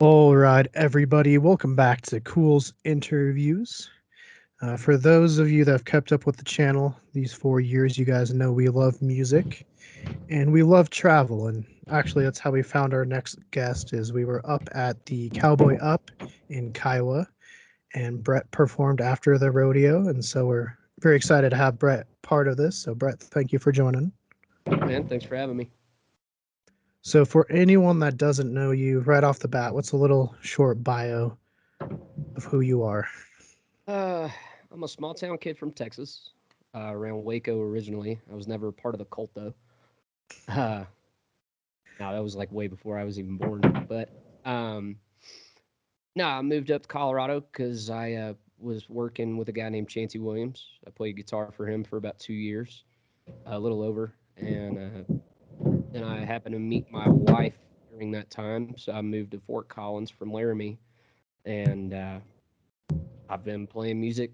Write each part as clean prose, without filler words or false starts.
All right, everybody, welcome back to Culz Interviews. For those of you that have kept up with the channel these 4 years, you guys know we love music and we love travel. And actually, that's how we found our next guest. Is we were up at the Cowboy Up in Kiowa, and Brett performed after the rodeo, and so we're very excited to have Brett part of this. So, Brett, thank you for joining. Man, thanks for having me. So, for anyone that doesn't know you, right off the bat, what's a little short bio of who you are? Uh, I'm a small town kid from Texas, around Waco originally. I was never part of the cult though. Uh, no, that was like way before I was even born. But um, no, I moved up to Colorado because I was working with a guy named Chancey Williams. I played guitar for him for about 2 years, a little over, and then I happened to meet my wife during that time. So I moved to Fort Collins from Laramie, and I've been playing music.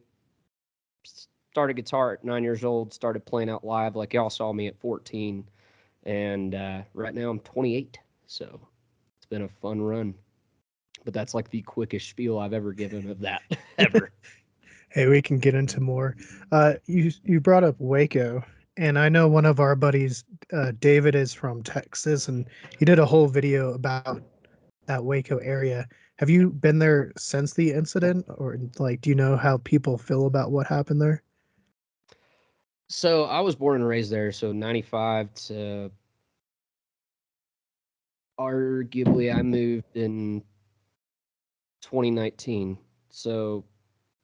Started guitar at 9 years old. Started playing out live like y'all saw me at 14, and right now I'm 28. So it's been a fun run. But that's like the quickest spiel I've ever given of that ever. Hey, we can get into more. You brought up Waco, and I know one of our buddies, David, is from Texas, and he did a whole video about that Waco area. Have you been there since the incident, or like, do you know how people feel about what happened there? So I was born and raised there. So 95 to arguably I moved in 2019. So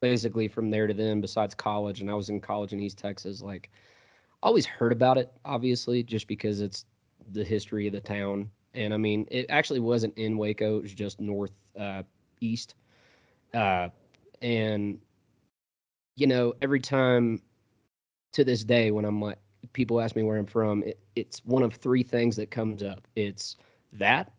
basically from there to then, besides college, and I was in college in East Texas, like always heard about it, obviously, just because it's the history of the town. And I mean, it actually wasn't in Waco; it was just north east. Uh, and every time to this day, when I'm like, people ask me where I'm from, it's one of three things that comes up. It's that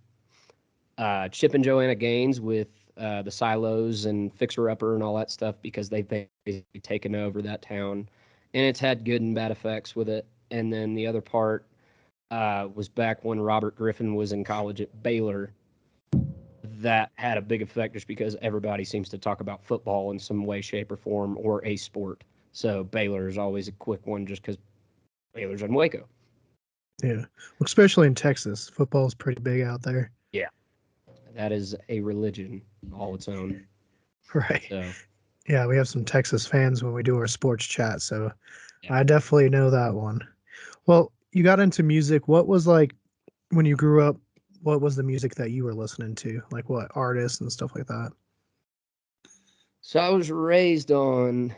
Chip and Joanna Gaines with the silos and Fixer Upper and all that stuff because they've basically taken over that town, and it's had good and bad effects with it. And then the other part was back when Robert Griffin was in college at Baylor. That had a big effect just because everybody seems to talk about football in some way, shape, or form, or a sport. So Baylor is always a quick one just because Baylor's in Waco. Yeah, well, especially in Texas, football is pretty big out there. Yeah, that is a religion all its own. Right. So Yeah, we have some Texas fans when we do our sports chat, so yeah. I definitely know that one. Well, you got into music. What was like when you grew up? What was the music that you were listening to? Like what artists and stuff like that? So I was raised on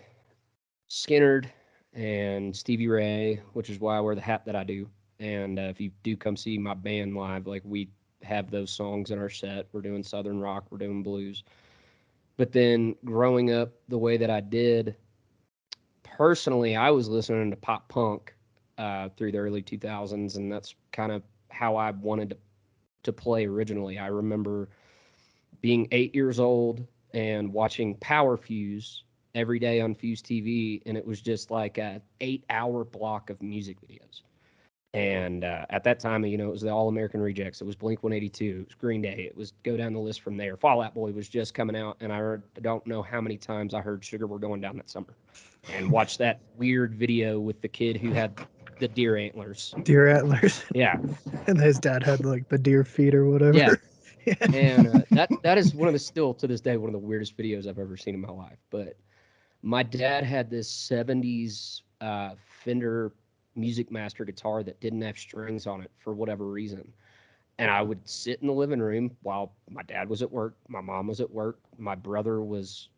Skinnerd and Stevie Ray, which is why I wear the hat that I do. And if you do come see my band live, like we have those songs in our set. We're doing Southern rock, we're doing blues. But then growing up the way that I did, personally, I was listening to pop punk through the early 2000s, and that's kind of how I wanted to play originally. I remember being 8 years old and watching Power Fuse every day on Fuse TV, and it was just like a 8 hour block of music videos. And at that time, it was the All American Rejects. It was Blink 182. It was Green Day. It was go down the list from there. Fall Out Boy was just coming out, and I don't know how many times I heard Sugar We're Going Down that summer, and watched that weird video with the kid who had the deer antlers. Deer antlers, Yeah, and his dad had like the deer feet or yeah. whatever. Yeah. And that is one of the still to this day one of the weirdest videos I've ever seen in my life. But my dad had this '70s Fender Music Master guitar that didn't have strings on it for whatever reason. And I would sit in the living room while my dad was at work, my mom was at work, my brother was,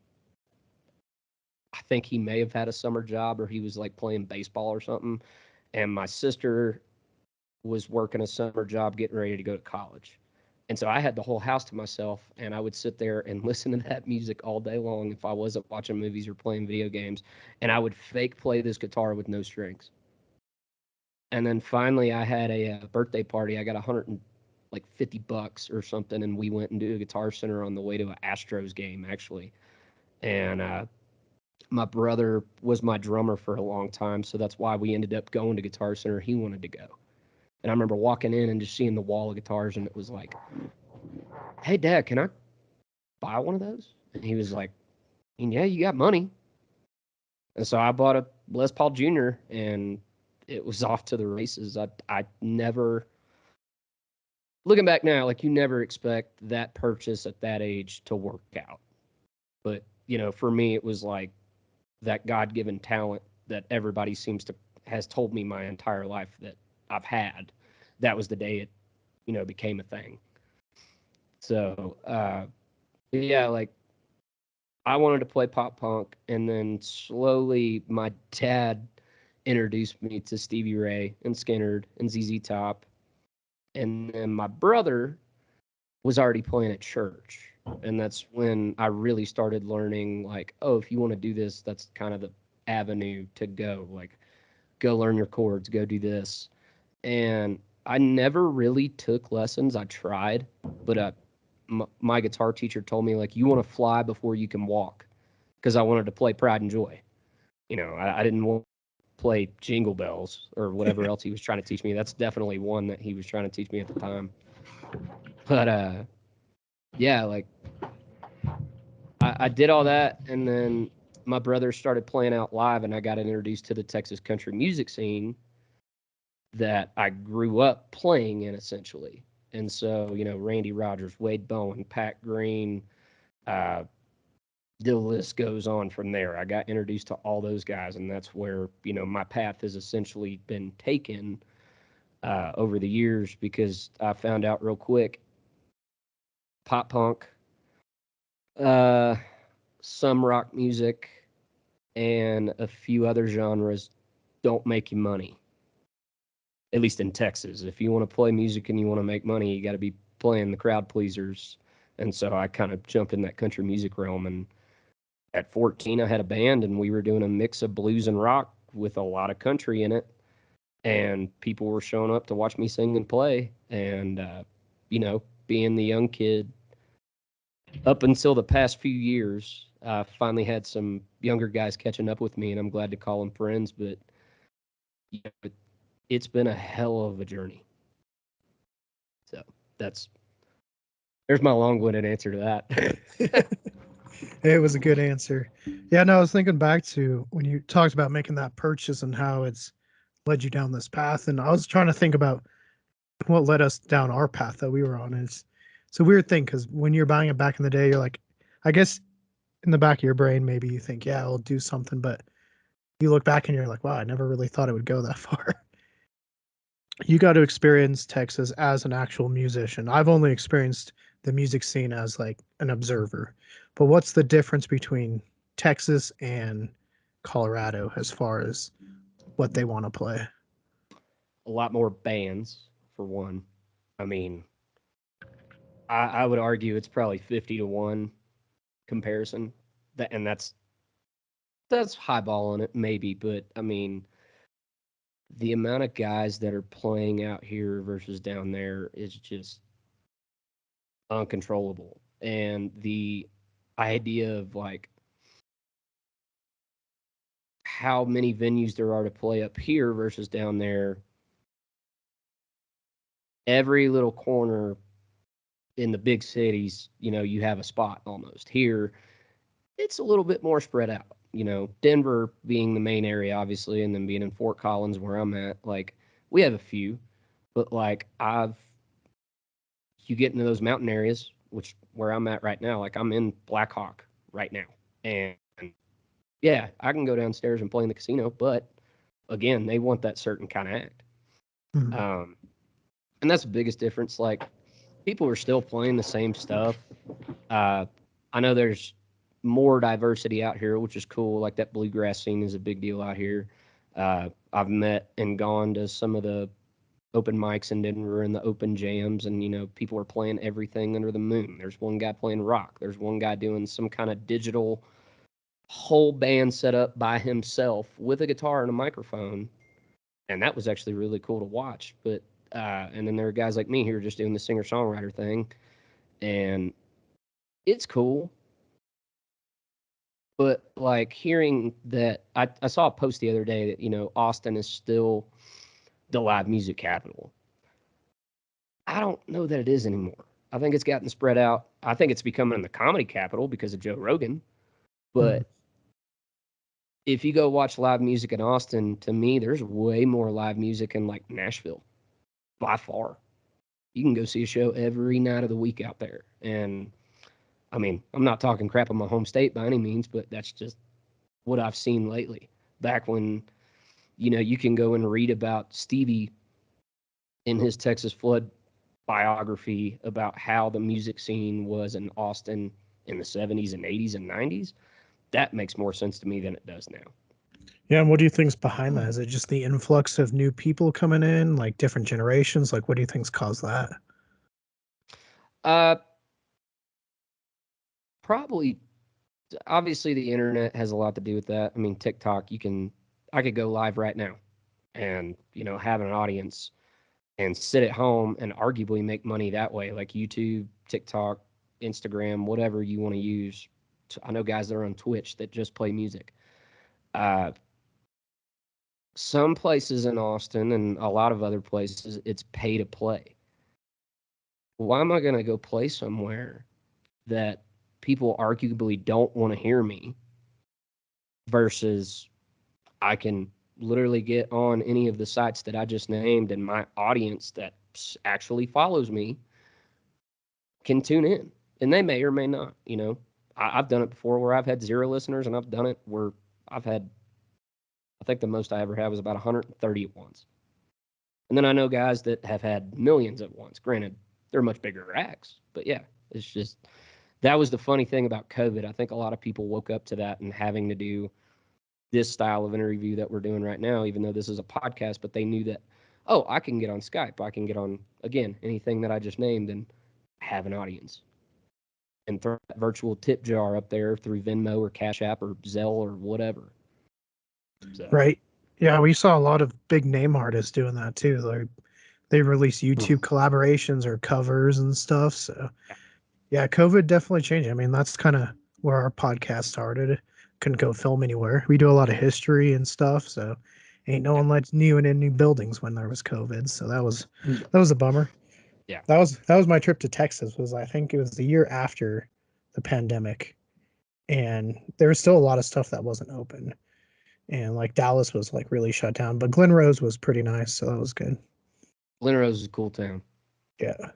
I think he may have had a summer job or he was like playing baseball or something. And my sister was working a summer job getting ready to go to college. And so I had the whole house to myself, and I would sit there and listen to that music all day long if I wasn't watching movies or playing video games. And I would fake play this guitar with no strings. And then finally, I had a birthday party. I got 150 bucks or something, and we went and do a Guitar Center on the way to an Astros game, actually. And my brother was my drummer for a long time, so that's why we ended up going to Guitar Center. He wanted to go. And I remember walking in and just seeing the wall of guitars, and it was like "Hey, Dad, can I buy one of those?" And he was like, "Yeah, you got money." And so I bought a Les Paul Jr. and it was off to the races. I never, looking back now, like you never expect that purchase at that age to work out. But, for me, it was like that God given talent that everybody seems to has told me my entire life that I've had. That was the day it, became a thing. So, yeah, like I wanted to play pop punk, and then slowly my dad introduced me to Stevie Ray and Skinner and ZZ Top, and then my brother was already playing at church, and that's when I really started learning. Like, oh, if you want to do this, that's kind of the avenue to go. Like, go learn your chords, go do this, and I never really took lessons. I tried, but my guitar teacher told me like you want to fly before you can walk because I wanted to play Pride and Joy. I didn't want to play Jingle Bells or whatever else he was trying to teach me. That's definitely one that he was trying to teach me at the time. But yeah, like I did all that, and then my brother started playing out live, and I got introduced to the Texas country music scene that I grew up playing in essentially. And so, Randy Rogers, Wade Bowen, Pat Green, uh, the list goes on from there. I got introduced to all those guys, and that's where, my path has essentially been taken over the years because I found out real quick pop punk, uh, some rock music, and a few other genres don't make you money, at least in Texas. If you want to play music and you want to make money, you got to be playing the crowd pleasers. And so I kind of jumped in that country music realm. And at 14, I had a band and we were doing a mix of blues and rock with a lot of country in it. And people were showing up to watch me sing and play. And, being the young kid up until the past few years, I finally had some younger guys catching up with me, and I'm glad to call them friends. But it's been a hell of a journey. So that's there's my long-winded answer to that. It was a good answer. Yeah, no, I was thinking back to when you talked about making that purchase and how it's led you down this path, and I was trying to think about what led us down our path that we were on. It's a weird thing because when you're buying it back in the day, you're like, I guess in the back of your brain, maybe you think, yeah, I'll do something, but you look back and you're like, wow, I never really thought it would go that far. You got to experience Texas as an actual musician. I've only experienced the music scene as like an observer. But what's the difference between Texas and Colorado as far as what they want to play? A lot more bands, for one. I mean, I would argue it's probably 50 to 1 comparison. That's highballing it, maybe, but I mean, the amount of guys that are playing out here versus down there is just uncontrollable. And the idea of like how many venues there are to play up here versus down there, every little corner in the big cities, you have a spot almost. Here, it's a little bit more spread out. Denver being the main area, obviously, and then being in Fort Collins where I'm at, like we have a few, but like you get into those mountain areas, which where I'm at right now, like I'm in Black Hawk right now, and yeah, I can go downstairs and play in the casino, but again, they want that certain kind of act, Mhm. um, and that's the biggest difference. Like people are still playing the same stuff. Uh, I know there's more diversity out here, which is cool. Like that bluegrass scene is a big deal out here. I've met and gone to some of the open mics in Denver and the open jams, and people are playing everything under the moon. There's one guy playing rock. There's one guy doing some kind of digital whole band set up by himself with a guitar and a microphone, and that was actually really cool to watch. But and then there are guys like me who are just doing the singer songwriter thing, and it's cool. But like hearing that, I saw a post the other day that Austin is still the live music capital. I don't know that it is anymore. I think it's gotten spread out. I think it's becoming the comedy capital because of Joe Rogan. Mm. But if you go watch live music in Austin, to me, there's way more live music in like Nashville by far. You can go see a show every night of the week out there. And I mean, I'm not talking crap on my home state by any means, but that's just what I've seen lately. Back when, you can go and read about Stevie in his Texas Flood biography about how the music scene was in Austin in the 70s and 80s and 90s. That makes more sense to me than it does now. Yeah, and what do you think's behind that? Is it just the influx of new people coming in, like different generations? Like, what do you think's caused that? Uh, Probably, obviously, the internet has a lot to do with that. I mean, TikTok, I could go live right now and, have an audience and sit at home and arguably make money that way, like YouTube, TikTok, Instagram, whatever you want to use. I know guys that are on Twitch that just play music. Uh, some places in Austin and a lot of other places, it's pay to play. Why am I going to go play somewhere that people arguably don't want to hear me versus I can literally get on any of the sites that I just named and my audience that actually follows me can tune in, and they may or may not. I've done it before where I've had 0 listeners, and I've done it where I've had, I think the most I ever had was about 130 at once. And then I know guys that have had millions at once. Granted, they're much bigger acts, but yeah, it's just that was the funny thing about COVID. I think a lot of people woke up to that and having to do this style of interview that we're doing right now, even though this is a podcast, but they knew that, oh, I can get on Skype. I can get on, again, anything that I just named and have an audience and throw that virtual tip jar up there through Venmo or Cash App or Zelle or whatever. So, Right. Yeah, we saw a lot of big name artists doing that too. Like they release YouTube collaborations or covers and stuff. So yeah, COVID definitely changed. I mean, that's kind of where our podcast started. Couldn't go film anywhere. We do a lot of history and stuff, so ain't no yeah, one let you in new buildings when there was COVID. So yeah, that was a bummer. yeah. That was my trip to Texas. Was I think it was the year after the pandemic, and there was still a lot of stuff that wasn't open, and like Dallas was like really shut down, but Glen Rose was pretty nice, so that was good. Glen Rose is a cool town. Yeah, it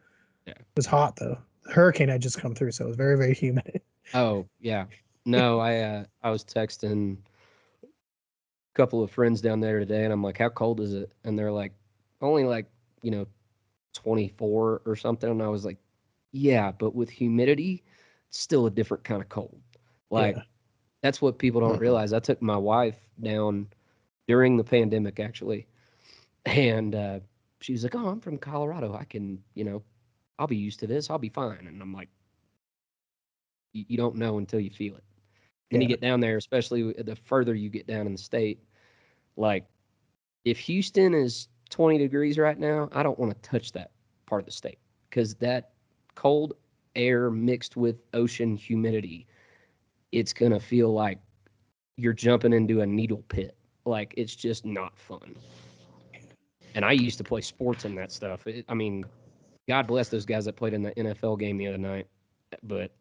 Yeah. was hot though. The hurricane had just come through, so it was very very humid. Oh, yeah. No, I was texting a couple of friends down there today, and I'm like, "How cold is it?" And they're like, "Only like you know 24 or something." And I was like, "Yeah, but with humidity, it's still a different kind of cold." Like Yeah. that's what people don't realize. I took my wife down during the pandemic actually, and she was like, "Oh, I'm from Colorado. I can, I'll be used to this. I'll be fine." And I'm like, "You don't know until you feel it." Then you Yeah. get down there, especially the further you get down in the state. Like, if Houston is 20 degrees right now, I don't want to touch that part of the state because that cold air mixed with ocean humidity, it's going to feel like you're jumping into a needle pit. Like, it's just not fun. And I used to play sports in that stuff. I mean, God bless those guys that played in the NFL game the other night, but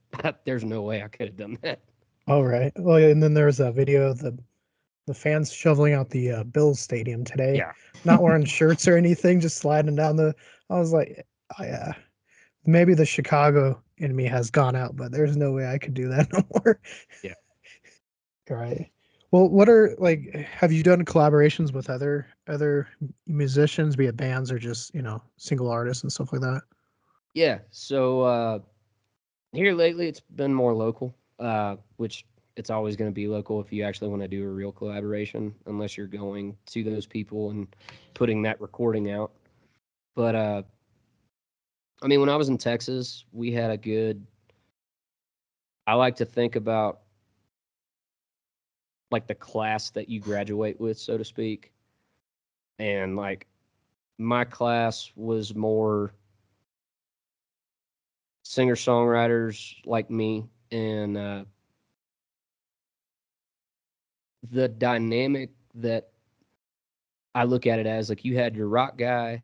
there's no way I could have done that. All right. Well, and then there's a video of the fans shoveling out the Bills stadium today, Yeah. not wearing shirts or anything, just sliding down the. I was like, oh, yeah, maybe the Chicago in me has gone out, but there's no way I could do that no more. Yeah. Right. Well, what are like? Have you done collaborations with other musicians, be it bands or just single artists and stuff like that? Yeah. So here lately, it's been more local, which it's always going to be local if you actually want to do a real collaboration, unless you're going to those people and putting that recording out. But I mean, when I was in Texas, we had a good. I like to think about like the class that you graduate with, so to speak, and like my class was more singer songwriters like me, and the dynamic that I look at it as like you had your rock guy,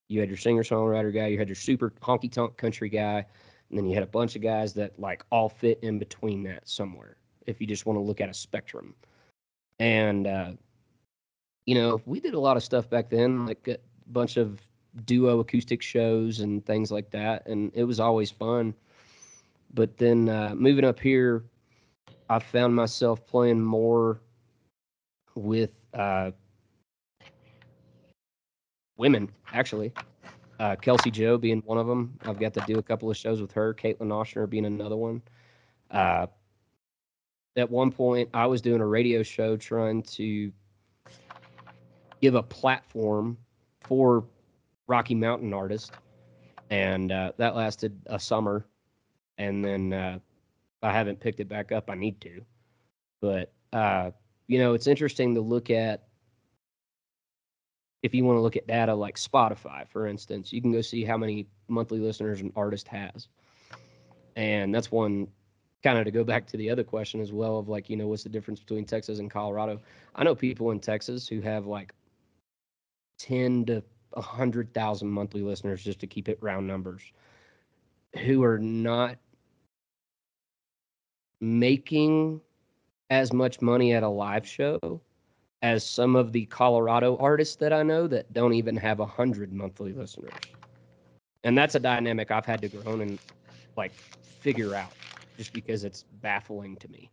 You had your singer-songwriter guy, you had your super honky-tonk country guy, and then you had a bunch of guys that like all fit in between that somewhere, if you just want to look at a spectrum. And we did a lot of stuff back then, like a bunch of duo acoustic shows and things like that, and it was always fun. But then moving up here, I found myself playing more with women, actually. Kelsey Joe being one of them. I've got to do a couple of shows with her. Caitlin Oshner being another one. Uh, at one point, I was doing a radio show trying to give a platform for Rocky Mountain artists, and that lasted a summer. And then I haven't picked it back up. I need to, but it's interesting to look at. If you want to look at data like Spotify, for instance, you can go see how many monthly listeners an artist has. And that's one, kind of to go back to the other question as well, of like, what's the difference between Texas and Colorado? I know people in Texas who have like 10 to 100,000 monthly listeners, just to keep it round numbers, who are not making as much money at a live show as some of the Colorado artists that I know that don't even have 100 monthly listeners. And that's a dynamic I've had to grow and like figure out, just because it's baffling to me.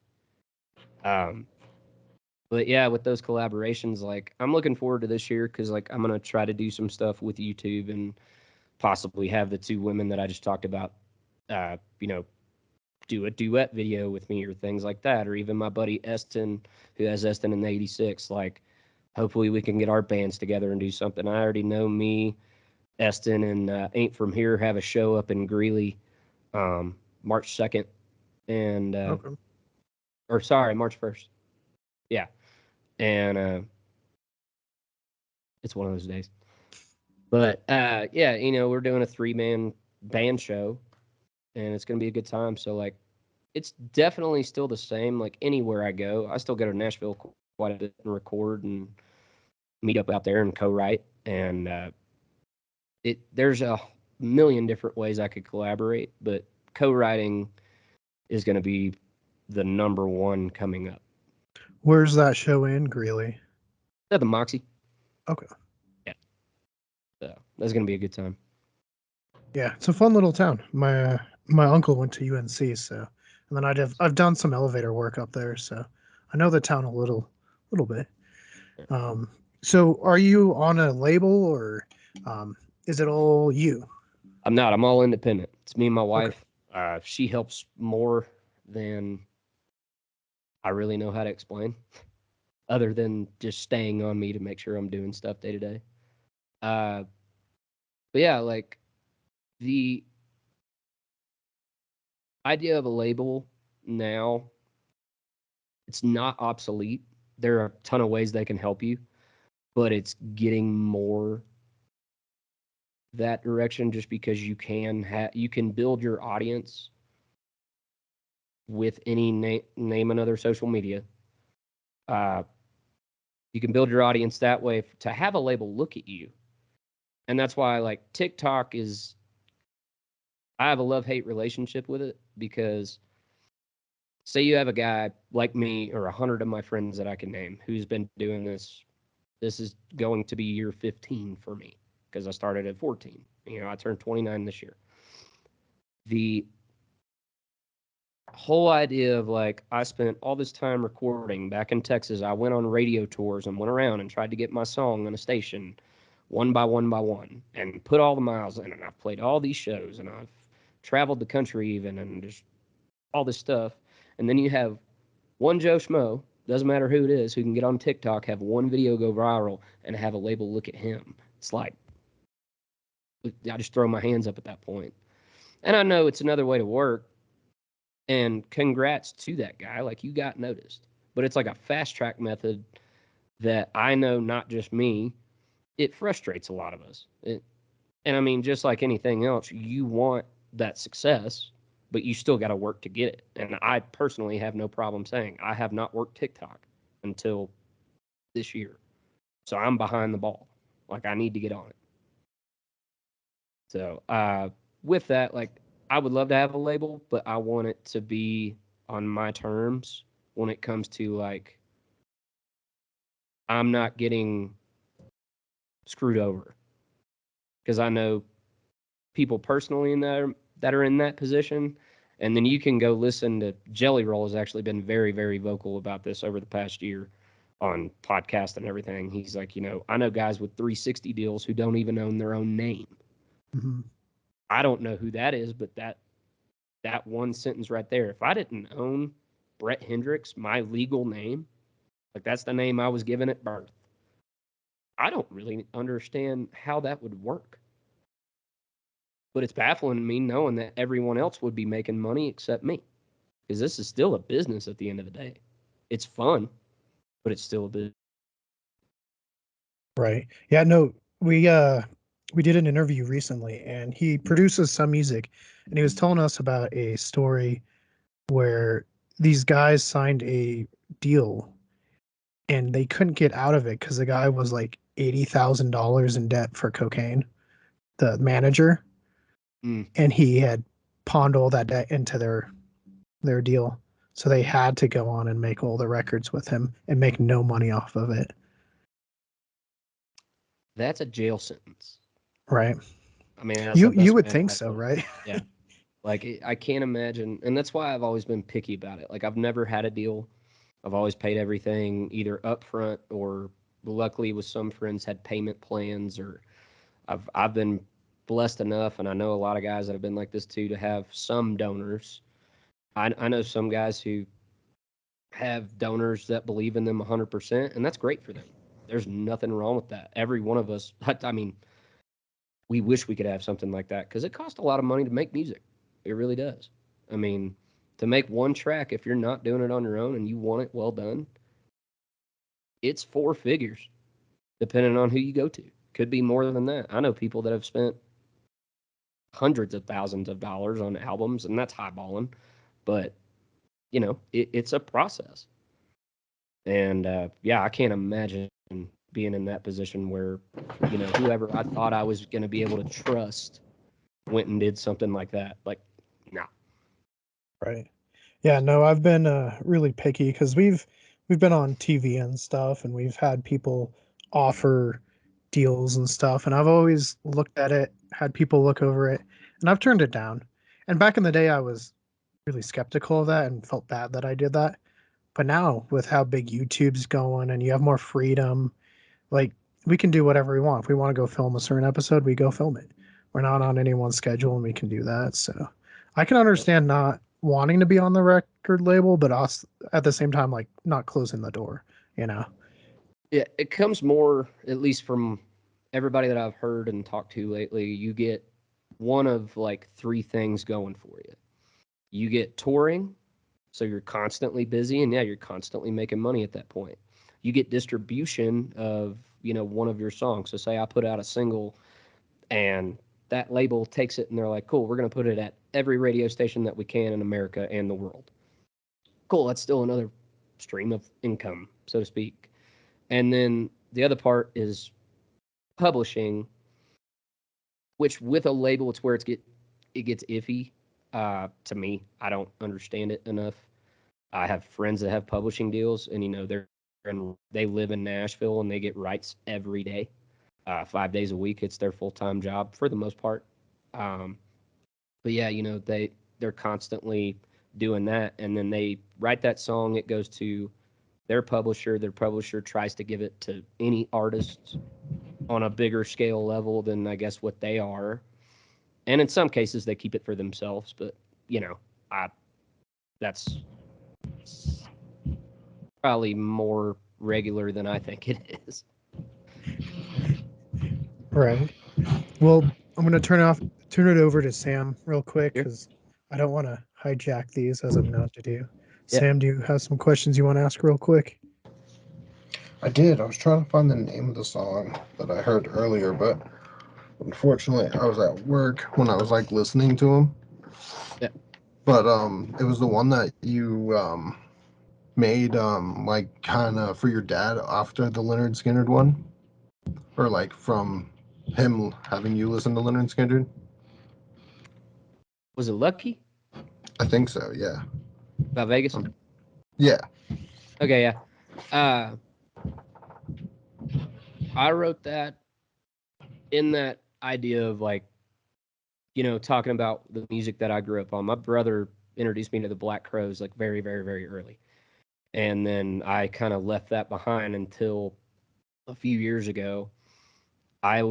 But yeah, with those collaborations, like I'm looking forward to this year, because like I'm gonna try to do some stuff with YouTube and possibly have the two women that I just talked about, uh, you know, do a duet video with me or things like that, or even my buddy Eston, who has Eston in the 86. Like, hopefully we can get our bands together and do something. I already know me, Eston, and Ain't From Here have a show up in Greeley, March 2nd, and Okay. or sorry, March 1st. Yeah, and it's one of those days. But yeah, we're doing a 3-man band show, and it's gonna be a good time. So like, it's definitely still the same. Like anywhere I go, I still go to Nashville quite a bit and record and meet up out there and co-write. And there's a million different ways I could collaborate, but co-writing is going to be the number one coming up. Where's that show in Greeley? At the Moxie. Okay. Yeah. So that's going to be a good time. Yeah, it's a fun little town. My uncle went to UNC, so and then I've done some elevator work up there, so I know the town a little bit. Um, so are you on a label, or is it all you? I'm not. I'm all independent. It's me and my Okay. wife. She helps more than I really know how to explain, other than just staying on me to make sure I'm doing stuff day to day. Uh, but yeah, like the idea of a label now, it's not obsolete. There are a ton of ways they can help you, but it's getting more that direction, just because you can build your audience with any name another social media. Uh, you can build your audience that way to have a label look at you. And that's why like TikTok is, I have a love-hate relationship with it, because say you have a guy like me or 100 of my friends that I can name who's been doing this. This is going to be year 15 for me, because I started at 14. I turned 29 this year. The whole idea of like, I spent all this time recording back in Texas. I went on radio tours and went around and tried to get my song on a station one by one by one, and put all the miles in, and I've played all these shows, and I've traveled the country even, and just all this stuff. And then you have one Joe Schmo, doesn't matter who it is, who can get on TikTok, have one video go viral, and have a label look at him. It's like, I just throw my hands up at that point. And I know it's another way to work, and congrats to that guy. Like, you got noticed. But it's like a fast track method that I know, not just me, it frustrates a lot of us. And I mean, just like anything else, you want that success, but you still got to work to get it. And I personally have no problem saying I have not worked TikTok until this year. So I'm behind the ball. Like, I need to get on it. So, with that, like, I would love to have a label, but I want it to be on my terms when it comes to like I'm not getting screwed over because I know people personally in that are in that position. And then you can go listen to Jelly Roll has actually been very, very vocal about this over the past year on podcast and everything. He's like, I know guys with 360 deals who don't even own their own name. Mm-hmm. I don't know who that is, but that one sentence right there, if I didn't own Brett Hendrix, my legal name, like that's the name I was given at birth, I don't really understand how that would work. But it's baffling to me knowing that everyone else would be making money except me. Because this is still a business at the end of the day. It's fun, but it's still a business. Right. Yeah, no, we did an interview recently and he produces some music and he was telling us about a story where these guys signed a deal and they couldn't get out of it because the guy was like $80,000 in debt for cocaine, the manager, Mm. and he had pawned all that debt into their deal. So they had to go on and make all the records with him and make no money off of it. That's a jail sentence. Right. I mean, that's the You best would way think I so, put it. right? Yeah. Like, I can't imagine. And that's why I've always been picky about it. Like, I've never had a deal. I've always paid everything either upfront or luckily with some friends had payment plans or I've been blessed enough, and I know a lot of guys that have been like this too, to have some donors. I know some guys who have donors that believe in them 100%, and that's great for them. There's nothing wrong with that. Every one of us, I mean, we wish we could have something like that because it costs a lot of money to make music. It really does. I mean, to make one track, if you're not doing it on your own and you want it well done, it's four figures, depending on who you go to. Could be more than that. I know people that have spent hundreds of thousands of dollars on albums, and that's highballing. But it's a process. And yeah, I can't imagine being in that position where whoever I thought I was going to be able to trust went and did something like that. Like, nah. Right. Yeah, no, I've been really picky because we've been on TV and stuff, and we've had people offer deals and stuff, and I've always looked at it, had people look over it, and I've turned it down. And back in the day, I was really skeptical of that and felt bad that I did that. But now, with how big YouTube's going and you have more freedom, like we can do whatever we want. If we want to go film a certain episode, we go film it. We're not on anyone's schedule and we can do that. So I can understand not wanting to be on the record label, but also at the same time, like not closing the door, you know? Yeah, it comes more, at least from everybody that I've heard and talked to lately, you get one of like three things going for you. You get touring, so you're constantly busy, and yeah, you're constantly making money at that point. You get distribution of, one of your songs. So say I put out a single and that label takes it and they're like, cool, we're going to put it at every radio station that we can in America and the world. Cool, that's still another stream of income, so to speak. And then the other part is publishing, which with a label, it's where it gets iffy. To me, I don't understand it enough. I have friends that have publishing deals, and they live in Nashville and they get rights every day, 5 days a week. It's their full time job for the most part. Um, but yeah, they're constantly doing that, and then they write that song. It goes to their publisher. Their publisher tries to give it to any artist on a bigger scale level than I guess what they are. And in some cases, they keep it for themselves. But I that's probably more regular than I think it is. Right. Well, I'm going to turn it over to Sam real quick Here, because I don't want to hijack these as I'm known to do. yeah, Sam, do you have some questions you want to ask real quick? I did. I was trying to find the name of the song that I heard earlier, but unfortunately, I was at work when I was like listening to him. yeah. But it was the one that you made like kind of for your dad after the Leonard Skinner one, or like from him having you listen to Leonard Skinner. Was it Lucky? I think so. Yeah. About Vegas? Yeah. Okay, yeah. I wrote that in that idea of like, talking about the music that I grew up on. My brother introduced me to the Black Crowes like very, very, very early. And then I kind of left that behind until a few years ago. I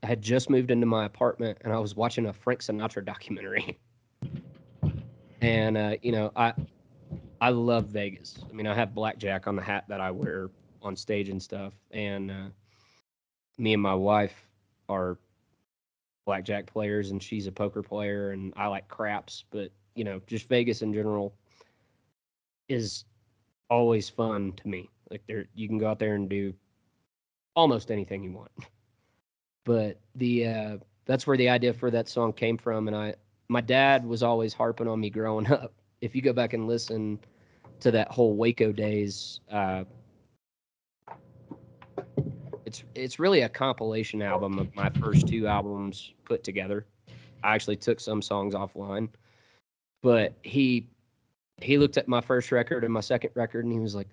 had just moved into my apartment and I was watching a Frank Sinatra documentary. And I love Vegas. I mean, I have blackjack on the hat that I wear on stage and stuff. And me and my wife are blackjack players, and she's a poker player, and I like craps. But just Vegas in general is always fun to me. Like you can go out there and do almost anything you want. But that's where the idea for that song came from, and my dad was always harping on me growing up. If you go back and listen to that whole Waco days, it's really a compilation album of my first two albums put together. I actually took some songs offline, but he looked at my first record and my second record, and he was like,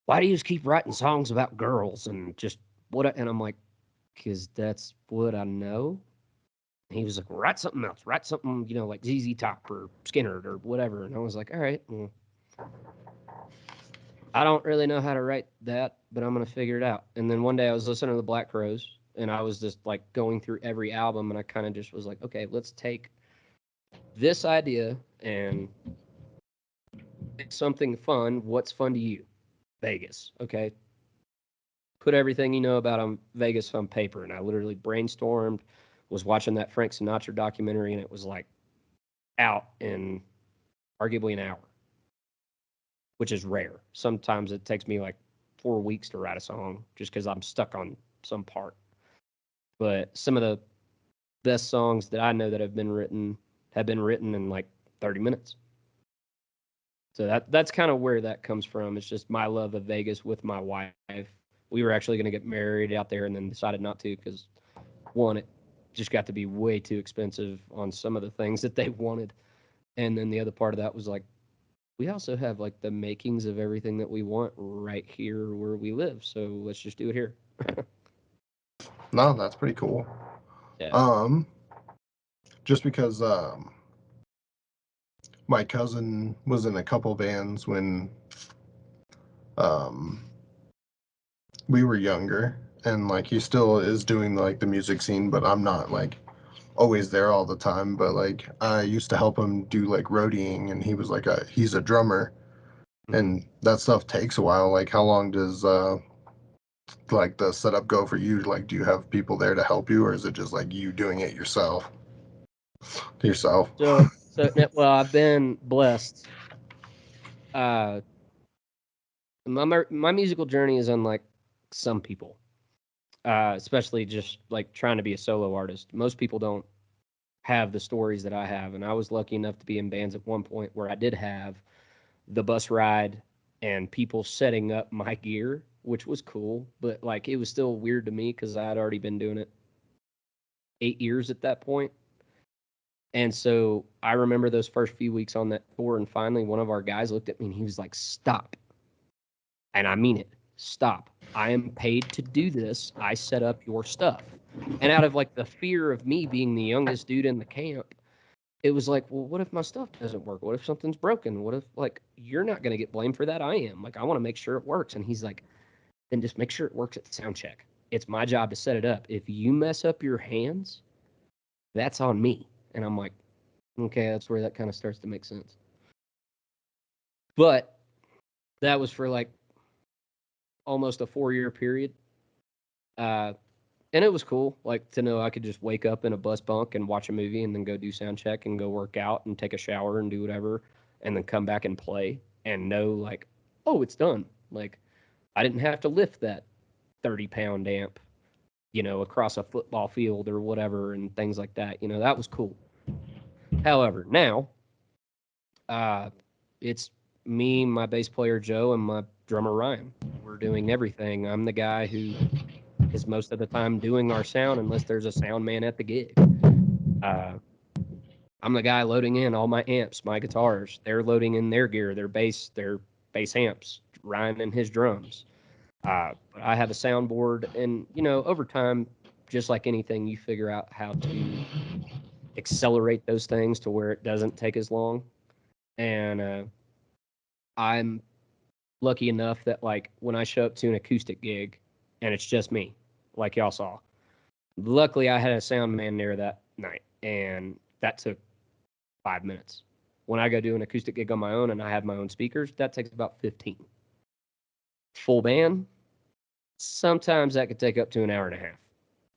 "Why do you just keep writing songs about girls and just what?" And I'm like, "Because that's what I know." And he was like, "Write something else. Write something, like ZZ Top or Skinner or whatever." And I was like, "All right, well, I don't really know how to write that, but I'm gonna figure it out." And then one day I was listening to the Black Crowes, and I was just like going through every album, and I kind of just was like, "Okay, let's take this idea and make something fun. What's fun to you? Vegas. Okay, put everything you know about Vegas on paper." And I literally brainstormed, was watching that Frank Sinatra documentary, and it was like out in arguably an hour, which is rare. Sometimes it takes me like 4 weeks to write a song just because I'm stuck on some part. But some of the best songs that I know that have been written in like 30 minutes. So that's kind of where that comes from. It's just my love of Vegas with my wife. We were actually going to get married out there and then decided not to because, one, it just got to be way too expensive on some of the things that they wanted. And then the other part of that was like, we also have like the makings of everything that we want right here where we live. So let's just do it here. No, that's pretty cool. Yeah. Just because my cousin was in a couple bands when um we were younger, and like he still is doing like the music scene, but I'm not like always there all the time. But like I used to help him do like roadieing, and he's a drummer, and that stuff takes a while. Like how long does like the setup go for you? Like do you have people there to help you, or is it just like you doing it yourself? Well, I've been blessed. Uh, my musical journey is unlike some people, especially just like trying to be a solo artist. Most people don't have the stories that I have, and I was lucky enough to be in bands at one point where I did have the bus ride and people setting up my gear, which was cool, but like it was still weird to me because I had already been doing it 8 years at that point. And so I remember those first few weeks on that tour, and finally one of our guys looked at me and he was like, "Stop." And I mean it. Stop. I am paid to do this. I set up your stuff. And out of like the fear of me being the youngest dude in the camp, it was like, well, what if my stuff doesn't work? What if something's broken? What if like you're not going to get blamed for that? I am. Like I want to make sure it works. And he's like, then just make sure it works at the sound check. It's my job to set it up. If you mess up your hands, that's on me. And I'm like, okay, that's where that kind of starts to make sense. But that was for like almost a 4-year period. And it was cool, like to know I could just wake up in a bus bunk and watch a movie and then go do sound check and go work out and take a shower and do whatever and then come back and play and know like, oh, it's done. Like I didn't have to lift that 30-pound amp, across a football field or whatever and things like that. That was cool. However, now it's me, my bass player Joe, and my drummer Ryan. We're doing everything. I'm the guy who is most of the time doing our sound unless there's a sound man at the gig. I'm the guy loading in all my amps, my guitars. They're loading in their gear, their bass amps, Ryan and his drums. But I have a soundboard, and over time, just like anything, you figure out how to accelerate those things to where it doesn't take as long. And I'm lucky enough that like when I show up to an acoustic gig, and it's just me, like y'all saw. Luckily, I had a sound man there that night, and that took 5 minutes. When I go do an acoustic gig on my own and I have my own speakers, that takes about 15. Full band, sometimes that could take up to an hour and a half.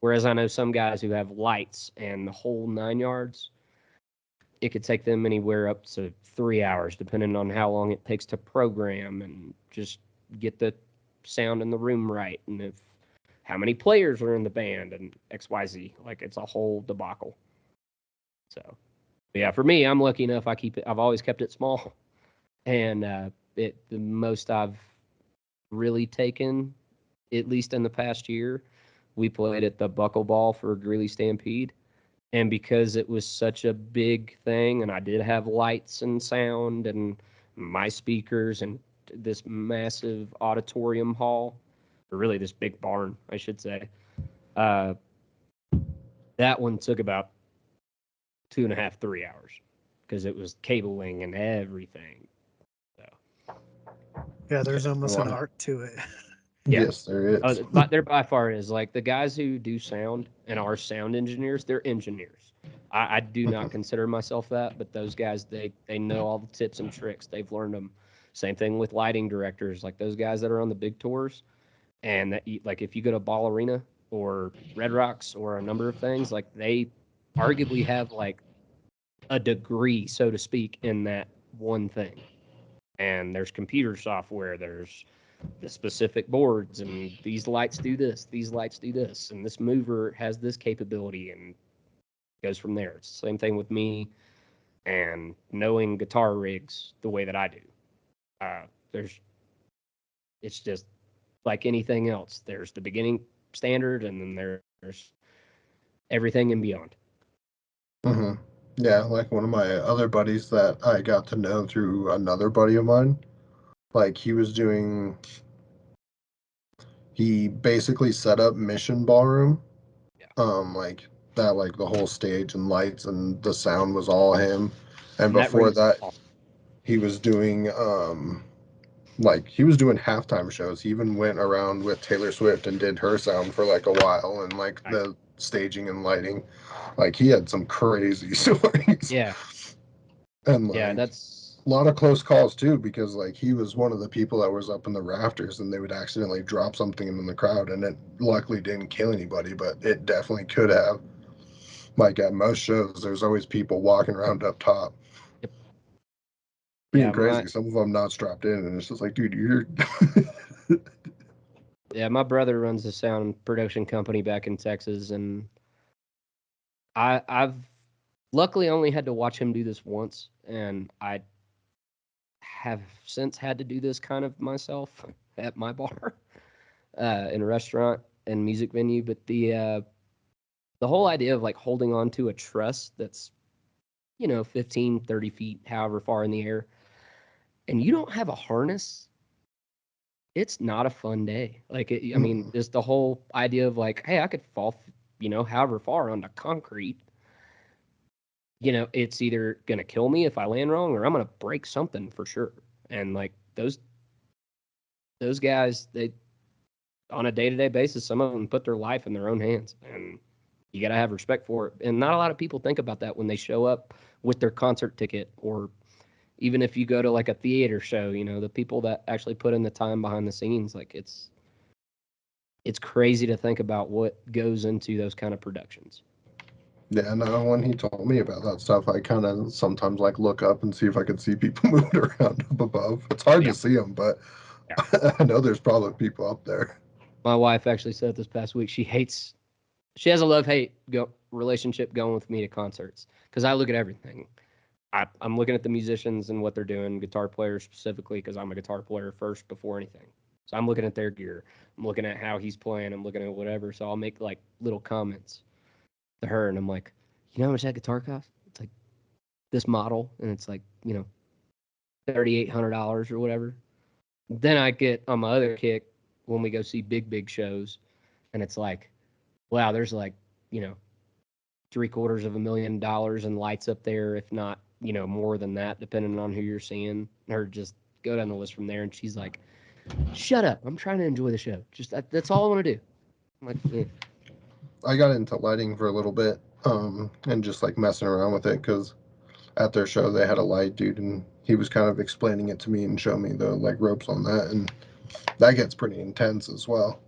Whereas I know some guys who have lights and the whole 9 yards, it could take them anywhere up to 3 hours, depending on how long it takes to program and just get the sound in the room right, and if how many players are in the band and XYZ. Like it's a whole debacle. So yeah, for me, I'm lucky enough. I've always kept it small, and the most I've really taken, at least in the past year, we played at the Buckle Ball for Greeley Stampede. And because it was such a big thing, and I did have lights and sound and my speakers and this massive auditorium hall, or really this big barn, I should say, uh, that one took about 2.5, 3 hours because it was cabling and everything. So Yeah, there's Yeah. almost an Wow. art to it. yeah, Yes, there is. but there by far is like the guys who do sound and are sound engineers. They're engineers. I do not consider myself that, but those guys they know all the tips and tricks. They've learned them. Same thing with lighting directors, like those guys that are on the big tours, and that like if you go to Ball Arena or Red Rocks or a number of things, like they arguably have like a degree, so to speak, in that one thing. And there's computer software, there's the specific boards, and these lights do this, these lights do this, and this mover has this capability, and goes from there. It's the same thing with me and knowing guitar rigs the way that I do. There's it's just like anything else. There's the beginning standard, and then there's everything and beyond. Hmm. Yeah, like one of my other buddies that I got to know through another buddy of mine. Like he basically set up Mission Ballroom. Yeah, Like that, like the whole stage and lights and the sound was all him. And and that before rings that, awesome. he was doing like he was doing halftime shows. He even went around with Taylor Swift and did her sound for like a while, and like Nice. the staging and lighting. Like he had some crazy stories. Yeah, And yeah, like that's a lot of close calls too, because like he was one of the people that was up in the rafters and they would accidentally drop something in the crowd, and it luckily didn't kill anybody, but it definitely could have. Like at most shows, there's always people walking around up top yep. being Yeah, crazy. Some of them not strapped in, and it's just like, dude, you're. my brother runs a sound production company back in Texas, and I've luckily only had to watch him do this once, and I have since had to do this kind of myself at my bar, in a restaurant and music venue. But the whole idea of like holding on to a truss that's 15, 30 feet, however far in the air, and you don't have a harness, it's not a fun day. Like, I mean, Mm-mm. just the whole idea of like, hey, I could fall, however far onto concrete. It's either gonna kill me if I land wrong, or I'm gonna break something for sure. And like those guys, they on a day to day basis, some of them put their life in their own hands, and you gotta have respect for it. And not a lot of people think about that when they show up with their concert ticket, or even if you go to like a theater show. The people that actually put in the time behind the scenes, like it's crazy to think about what goes into those kind of productions. Yeah, no, when he told me about that stuff, I kind of sometimes like look up and see if I can see people moving around up above. It's hard to Yeah, see them, but yeah. I know there's probably people up there. My wife actually said this past week she has a love hate relationship going with me to concerts because I look at everything. I'm looking at the musicians and what they're doing, guitar players specifically, because I'm a guitar player first before anything. So I'm looking at their gear. I'm looking at how he's playing. I'm looking at whatever. So I'll make like little comments to her, and I'm like, you know how much that guitar costs? It's like this model, and it's like, $3,800 or whatever. Then I get on my other kick when we go see big shows, and it's like, wow, there's like, $750,000 in lights up there, if not, more than that, depending on who you're seeing, or just go down the list from there. And she's like, shut up, I'm trying to enjoy the show. Just that's all I want to do. I'm like, yeah. I got into lighting for a little bit, and just like messing around with it because at their show they had a light dude and he was kind of explaining it to me and showing me the like ropes on that, and that gets pretty intense as well.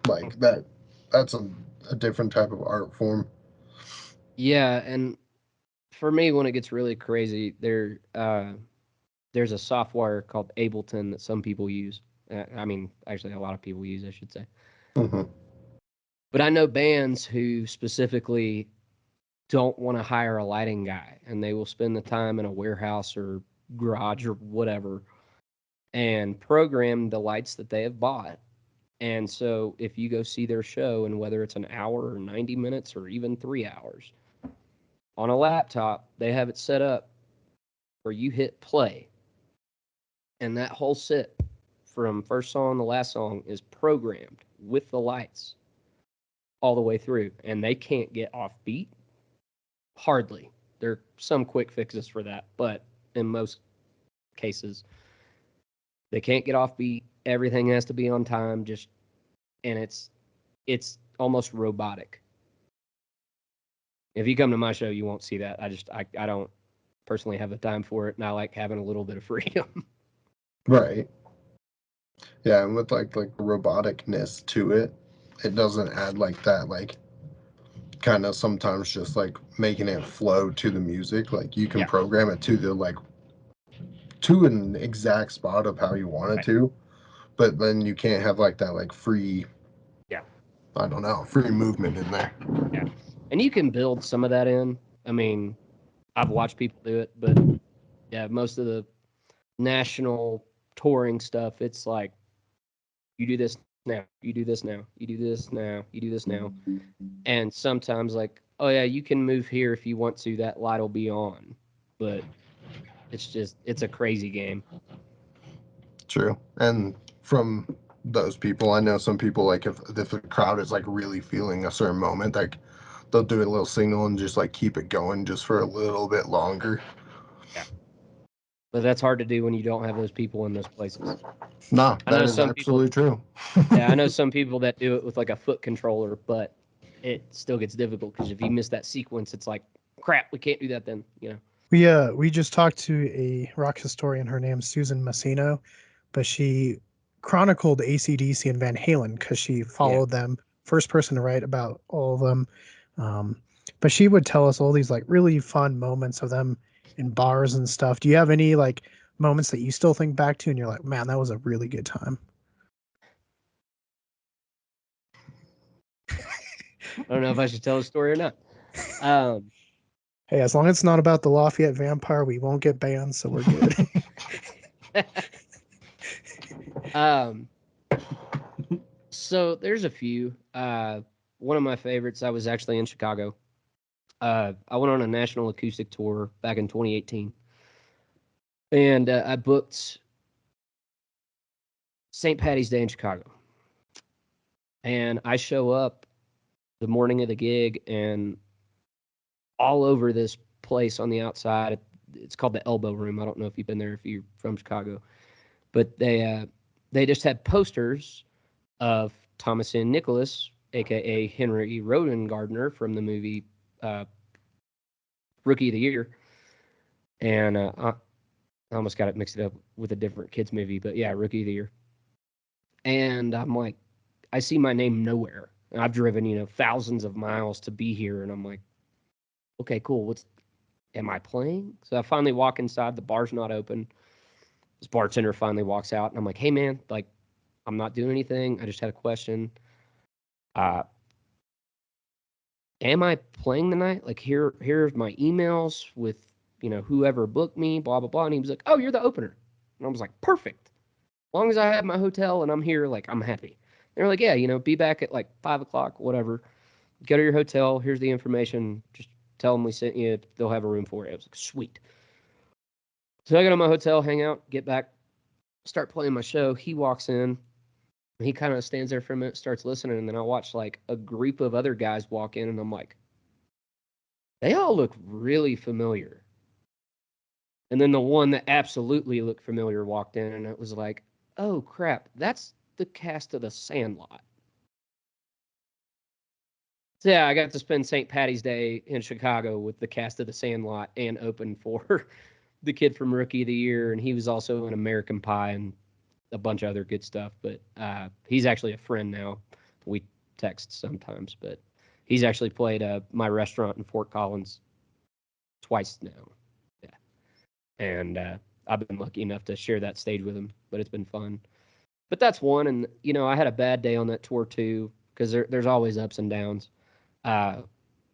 Like that's a different type of art form. Yeah, and for me, when it gets really crazy, there's a software called Ableton that some people use. I mean, actually, a lot of people use, I should say. Mm-hmm. But I know bands who specifically don't want to hire a lighting guy, and they will spend the time in a warehouse or garage or whatever and program the lights that they have bought. And so if you go see their show, and whether it's an hour or 90 minutes or even 3 hours, on a laptop, they have it set up where you hit play, and that whole set from first song to last song is programmed with the lights all the way through, and they can't get off beat. Hardly. There are some quick fixes for that, but in most cases, they can't get off beat. Everything has to be on time. And it's almost robotic. If you come to my show, you won't see that. I don't personally have the time for it, and I like having a little bit of freedom. Right. Yeah, and with like the roboticness to it, it doesn't add like that like kind of sometimes just like making it flow to the music. Like you can program it to the like to an exact spot of how you want it to, but then you can't have like that like free, I don't know, free movement in there. Yeah. And you can build some of that in. I mean, I've watched people do it, but yeah, most of the national touring stuff, it's like, you do this now, you do this now, you do this now, you do this now. And sometimes, like, oh yeah, you can move here if you want to, that light will be on. But it's a crazy game. True. And from those people, I know some people like if the crowd is like really feeling a certain moment, like they'll do a little signal and just like keep it going just for a little bit longer. Yeah. But that's hard to do when you don't have those people in those places. No, I know that is some absolutely people, true. yeah, I know some people that do it with like a foot controller, but it still gets difficult because if you miss that sequence, it's like, crap, we can't do that then, We just talked to a rock historian. Her name's Susan Massino, but she chronicled AC/DC and Van Halen because she Yeah. followed them. First person to write about all of them. Um, but she would tell us all these like really fun moments of them in bars and stuff. Do you have any like moments that you still think back to and you're like, man, that was a really good time? I don't know if I should tell a story or not. Um, Hey, as long as it's not about the Lafayette Vampire, we won't get banned, so we're good. um, so there's a few. One of my favorites, I was actually in Chicago. I went on a national acoustic tour back in 2018, and I booked St. Patty's Day in Chicago. And I show up the morning of the gig, and all over this place on the outside, it's called the Elbow Room. I don't know if you've been there if you're from Chicago, but they just had posters of Thomas and Nicholas, aka Henry Roden from the movie Rookie of the Year, and I almost got it mixed up with a different kids movie, but yeah, Rookie of the Year. And I'm like, I see my name nowhere. And I've driven, thousands of miles to be here, and I'm like, okay, cool. Am I playing? So I finally walk inside. The bar's not open. This bartender finally walks out, and I'm like, hey man, like, I'm not doing anything. I just had a question. Uh, am I playing tonight? Like, here's my emails with, whoever booked me, blah, blah, blah. And he was like, oh, you're the opener. And I was like, perfect. As long as I have my hotel and I'm here, like, I'm happy. They're like, yeah, be back at like 5 o'clock, whatever. Go to your hotel. Here's the information. Just Tell them we sent you. They'll have a room for you. I was like, sweet. So I go to my hotel, hang out, get back, start playing my show. He walks in. He kind of stands there for a minute, starts listening, and then I watch like a group of other guys walk in, and I'm like, they all look really familiar. And then the one that absolutely looked familiar walked in, and it was like, oh crap, that's the cast of The Sandlot. So yeah, I got to spend St. Patty's Day in Chicago with the cast of The Sandlot and open for the kid from Rookie of the Year, and he was also in American Pie and a bunch of other good stuff. But he's actually a friend now. We text sometimes, but he's actually played my restaurant in Fort Collins twice now. Yeah, and I've been lucky enough to share that stage with him, but it's been fun. But that's one, and you know, I had a bad day on that tour too, because there's always ups and downs. I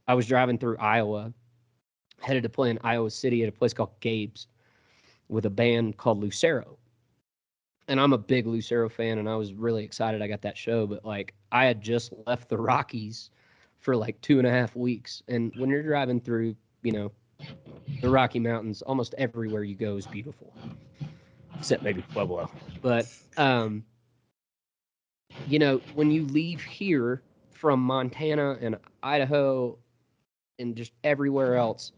was driving through Iowa, headed to play in Iowa City at a place called Gabe's with a band called Lucero. And I'm a big Lucero fan, and I was really excited I got that show. But like, I had just left the Rockies for like 2.5 weeks, and when you're driving through, you know, the Rocky Mountains, almost everywhere you go is beautiful, except maybe Pueblo. But you know, when you leave here from Montana and Idaho and just everywhere else,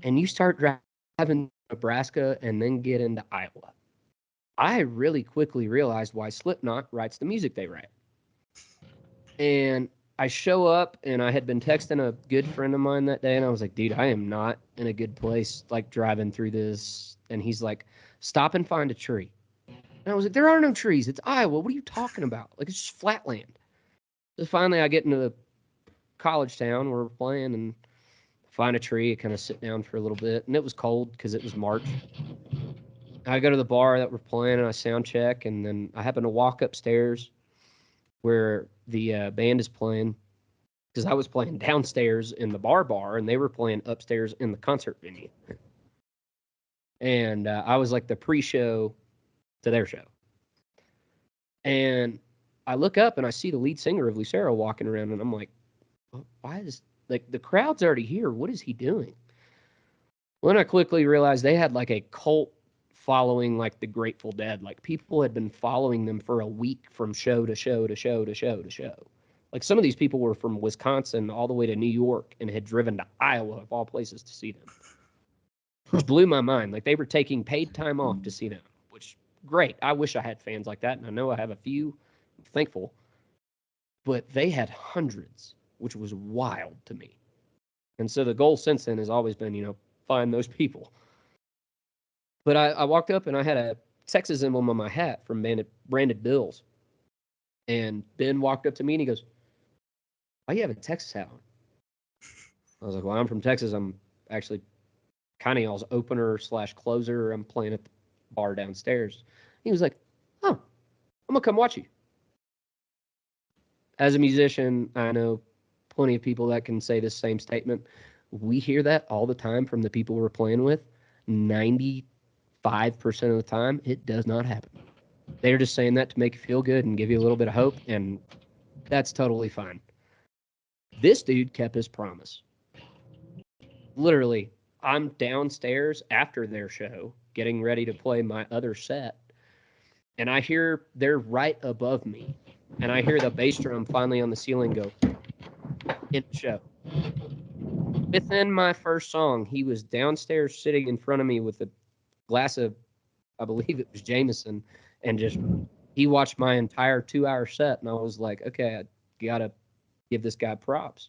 and you start driving Nebraska and then get into Iowa, I really quickly realized why Slipknot writes the music they write. And I show up, and I had been texting a good friend of mine that day, and I was like, dude, I am not in a good place, like, driving through this. And he's like, stop and find a tree. And I was like, there are no trees. It's Iowa. What are you talking about? Like, it's just flat land. So finally, I get into the college town where we're playing and find a tree, kind of sit down for a little bit. And it was cold because it was March. I go to the bar that we're playing, and I sound check, and then I happen to walk upstairs where the band is playing, because I was playing downstairs in the bar, and they were playing upstairs in the concert venue. And I was like the pre-show to their show. And I look up, and I see the lead singer of Lucero walking around, and I'm like, why is, like, the crowd's already here. What is he doing? Well, then I quickly realized they had like a cult following, like the Grateful Dead. Like, people had been following them for a week from show to show to show to show to show. Like, some of these people were from Wisconsin all the way to New York and had driven to Iowa, of all places, to see them, which blew my mind. Like, they were taking paid time off to see them, which, great. I wish I had fans like that, and I know I have a few. I'm thankful. But they had hundreds, which was wild to me. And so the goal since then has always been, you know, find those people. But I walked up, and I had a Texas emblem on my hat from Branded Bills. And Ben walked up to me, and he goes, why do you have a Texas hat on? I was like, well, I'm from Texas. I'm actually kind of y'all's opener / closer. I'm playing at the bar downstairs. He was like, oh, I'm going to come watch you. As a musician, I know plenty of people that can say this same statement. We hear that all the time from the people we're playing with. 95% of the time, it does not happen. They're just saying that to make you feel good and give you a little bit of hope, and that's totally fine. This dude kept his promise. Literally, I'm downstairs after their show, getting ready to play my other set, and I hear they're right above me, and I hear the bass drum finally on the ceiling go in the show. Within my first song, he was downstairs sitting in front of me with a glass of, I believe it was Jameson, and just, he watched my entire 2-hour set, and I was like, okay, I gotta give this guy props.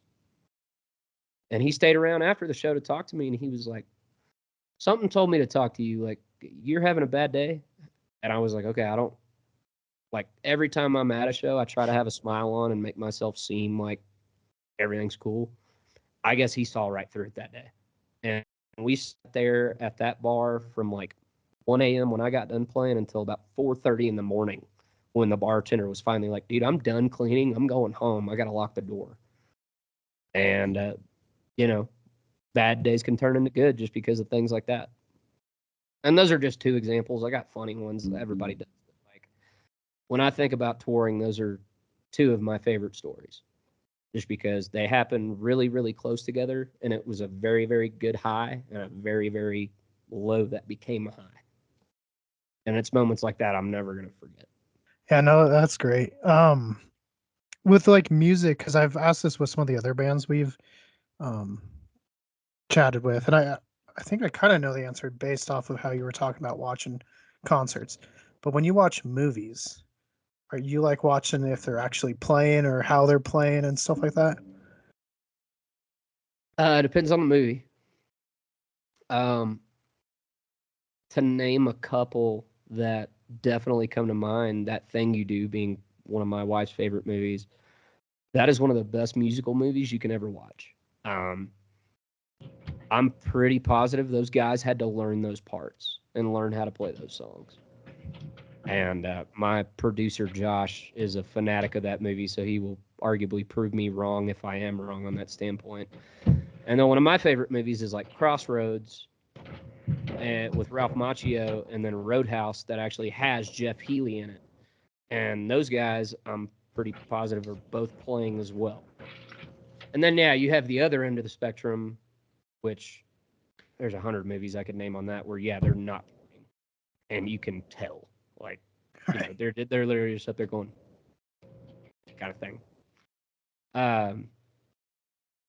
And he stayed around after the show to talk to me, and he was like, something told me to talk to you, like, you're having a bad day? And I was like, okay, I don't, like, every time I'm at a show, I try to have a smile on and make myself seem like everything's cool. I guess he saw right through it that day. And we sat there at that bar from like 1 a.m. when I got done playing until about 4:30 in the morning, when the bartender was finally like, dude, I'm done cleaning. I'm going home. I got to lock the door. And, you know, bad days can turn into good just because of things like that. And those are just two examples. I got funny ones that everybody does. Like, when I think about touring, those are two of my favorite stories. just because they happen really, really close together, and it was a very, very good high and a very, very low that became a high. And it's moments like that I'm never gonna forget. Yeah, no, that's great. With like music, because I've asked this with some of the other bands we've um chatted with, and I think I kind of know the answer based off of how you were talking about watching concerts. But when you watch movies, are you like watching if they're actually playing or how they're playing and stuff like that? Depends on the movie. Um, to name a couple that definitely come to mind, That Thing You Do being one of my wife's favorite movies. That is one of the best musical movies you can ever watch. Um, I'm pretty positive those guys had to learn those parts and learn how to play those songs. And my producer Josh is a fanatic of that movie, so he will arguably prove me wrong if I am wrong on that standpoint. And then one of my favorite movies is like Crossroads, with Ralph Macchio, and then Roadhouse that actually has Jeff Healey in it. And those guys, I'm pretty positive, are both playing as well. And then, yeah, you have the other end of the spectrum, which there's 100 movies I could name on that where, yeah, they're not playing. And you can tell. Like, you know, they're literally just up there going, kind of thing.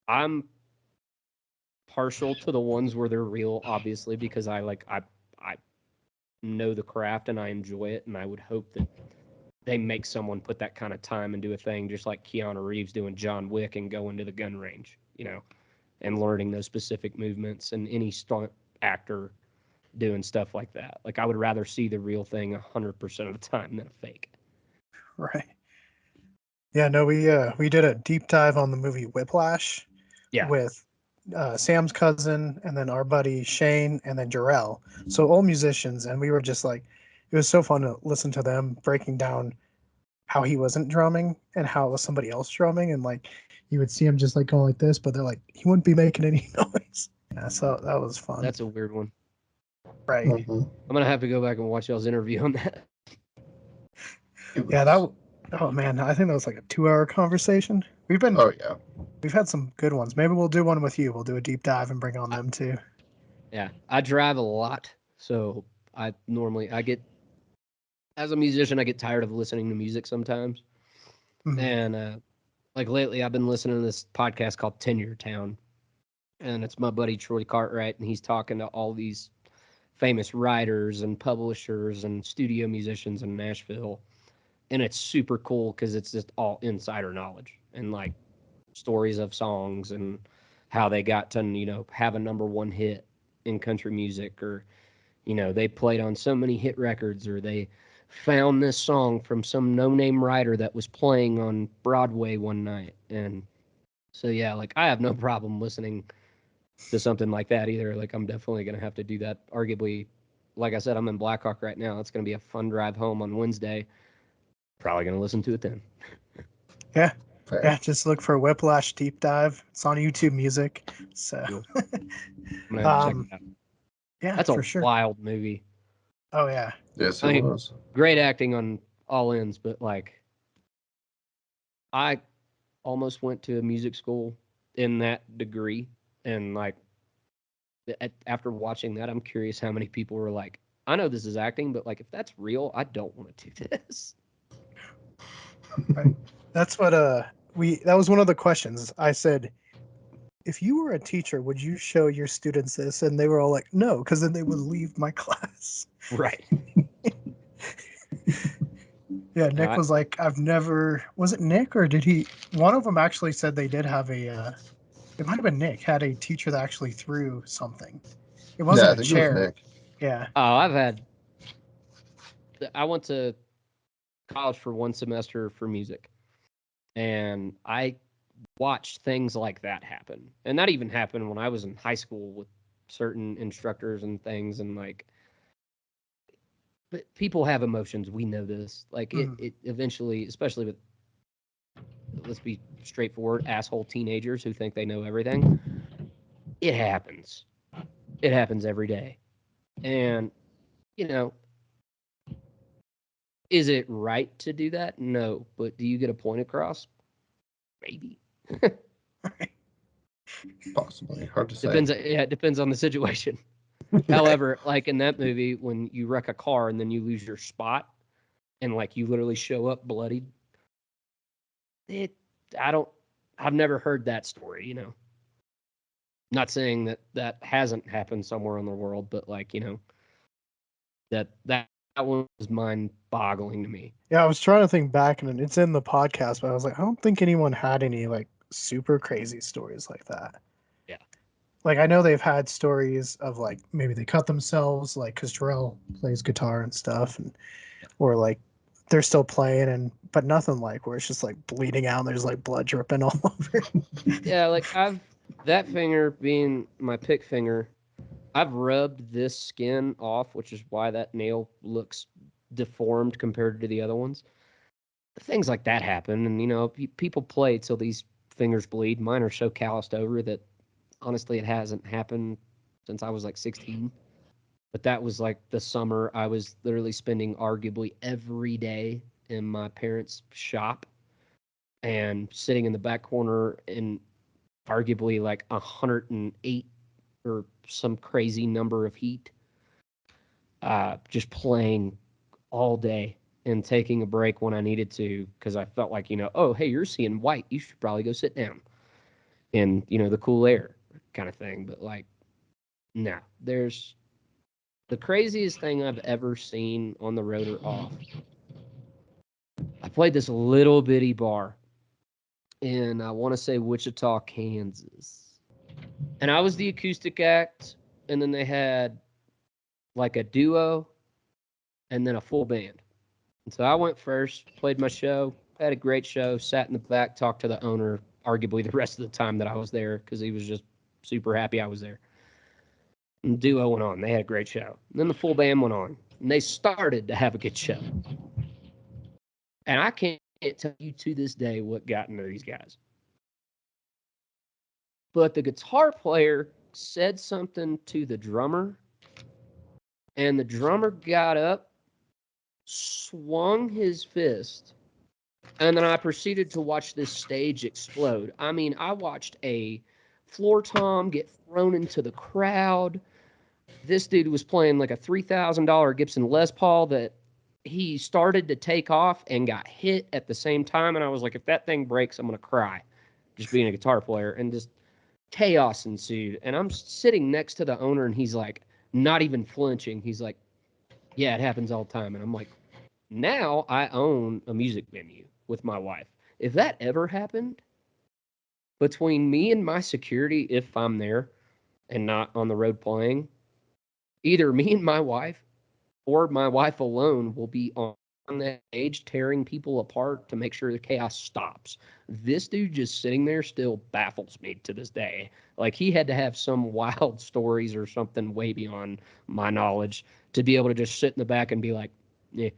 I'm partial to the ones where they're real, obviously, because I know the craft and I enjoy it, and I would hope that they make someone put that kind of time into a thing, just like Keanu Reeves doing John Wick and going to the gun range, you know, and learning those specific movements, and any stunt actor doing stuff like that. Like, I would rather see the real thing 100% of the time than a fake. Right. Yeah, no, we did a deep dive on the movie Whiplash Yeah. with Sam's cousin and then our buddy Shane and then Jarrell. So all musicians, and we were just like, it was so fun to listen to them breaking down how he wasn't drumming and how it was somebody else drumming, and like you would see him just like going like this, but they're like he wouldn't be making any noise. Yeah, so that was fun. That's a weird one. Right. Mm-hmm. I'm going to have to go back and watch y'all's interview on that. Yeah, that. Oh man, I think that was like a 2 hour conversation. Oh yeah. We've had some good ones. Maybe we'll do one with you. We'll do a deep dive and bring on them too. Yeah. I drive a lot. So I get, as a musician, I get tired of listening to music sometimes. Mhm. And like lately, I've been listening to this podcast called Tenure Town, and it's my buddy Troy Cartwright, and he's talking to all these famous writers and publishers and studio musicians in Nashville, and it's super cool because it's just all insider knowledge and like stories of songs and how they got to, you know, have a number one hit in country music, or, you know, they played on so many hit records, or they found this song from some no-name writer that was playing on Broadway one night. And so, yeah, like I have no problem listening to something like that either. Like, I'm definitely going to have to do that. Arguably, like I said, I'm in Blackhawk right now. It's going to be a fun drive home on Wednesday. Probably going to listen to it then. Yeah. Fair. Yeah, just look for Whiplash Deep Dive. It's on YouTube Music. So, Cool. I'm going to have to check um, it out. yeah, That's a for sure. wild movie. Oh yeah, Yes, I it mean, was. great acting on all ends, but like, I almost went to a music school in that degree, and like, after watching that, I'm curious how many people were like, I know this is acting, but like, if that's real, I don't want to do this. right. That's what we. That was one of the questions. I said, if you were a teacher, would you show your students this? And they were all like, no, because then they would leave my class. Right. Yeah, Nick I, was like, I've never. Was it Nick or did he? One of them actually said they did have a. It might have been Nick had a teacher that actually threw something. It Yeah, wasn't I a think it was chair. Nick. Yeah. I went to college for one semester for music, and I watched things like that happen. And that even happened when I was in high school with certain instructors and things. And like, but people have emotions. We know this. Like, Mhm. it eventually, especially with, let's be straightforward, asshole teenagers who think they know everything. It happens. It happens every day. And, you know, is it right to do that? No. But do you get a point across? Maybe. Possibly. Hard to say. Depends. Yeah, it depends on the situation. However, like in that movie, when you wreck a car and then you lose your spot, and like you literally show up bloodied, it. I don't. I've never heard that story. Not saying that that hasn't happened somewhere in the world, but like that one was mind-boggling to me. Yeah, I was trying to think back, and it's in the podcast, but I was like, I don't think anyone had any like super crazy stories like that. Yeah. Like I know they've had stories of like maybe they cut themselves, like because Terrell plays guitar and stuff, and or like they're still playing, and but nothing like where it's just like bleeding out and there's like blood dripping all over. Yeah, like that finger being my pick finger, I've rubbed this skin off, which is why that nail looks deformed compared to the other ones. Things like that happen, and people play till these fingers bleed. Mine are so calloused over that honestly, it hasn't happened since I was like 16. But that was like the summer I was literally spending arguably every day in my parents' shop and sitting in the back corner in arguably like 108 or some crazy number of heat, just playing all day and taking a break when I needed to because I felt like, oh, hey, you're seeing white. You should probably go sit down in, the cool air kind of thing. But like, no, there's the craziest thing I've ever seen on the road or off. I played this little bitty bar in, I want to say, Wichita, Kansas. And I was the acoustic act. And then they had like a duo and then a full band. And so I went first, played my show, had a great show, sat in the back, talked to the owner, arguably the rest of the time that I was there because he was just super happy I was there. And the duo went on. They had a great show. And then the full band went on. And they started to have a good show. And I can't tell you to this day what got into these guys. But the guitar player said something to the drummer, and the drummer got up, swung his fist, and then I proceeded to watch this stage explode. I mean, I watched a floor tom get thrown into the crowd. This dude was playing like a $3,000 Gibson Les Paul that he started to take off and got hit at the same time. And I was like, if that thing breaks, I'm going to cry just being a guitar player. And just chaos ensued. And I'm sitting next to the owner and he's like, not even flinching. He's like, yeah, it happens all the time. And I'm like, now I own a music venue with my wife. If that ever happened between me and my security, if I'm there and not on the road playing, either me and my wife or my wife alone will be on that stage tearing people apart to make sure the chaos stops. This dude just sitting there still baffles me to this day. Like he had to have some wild stories or something way beyond my knowledge to be able to just sit in the back and be like, yeah.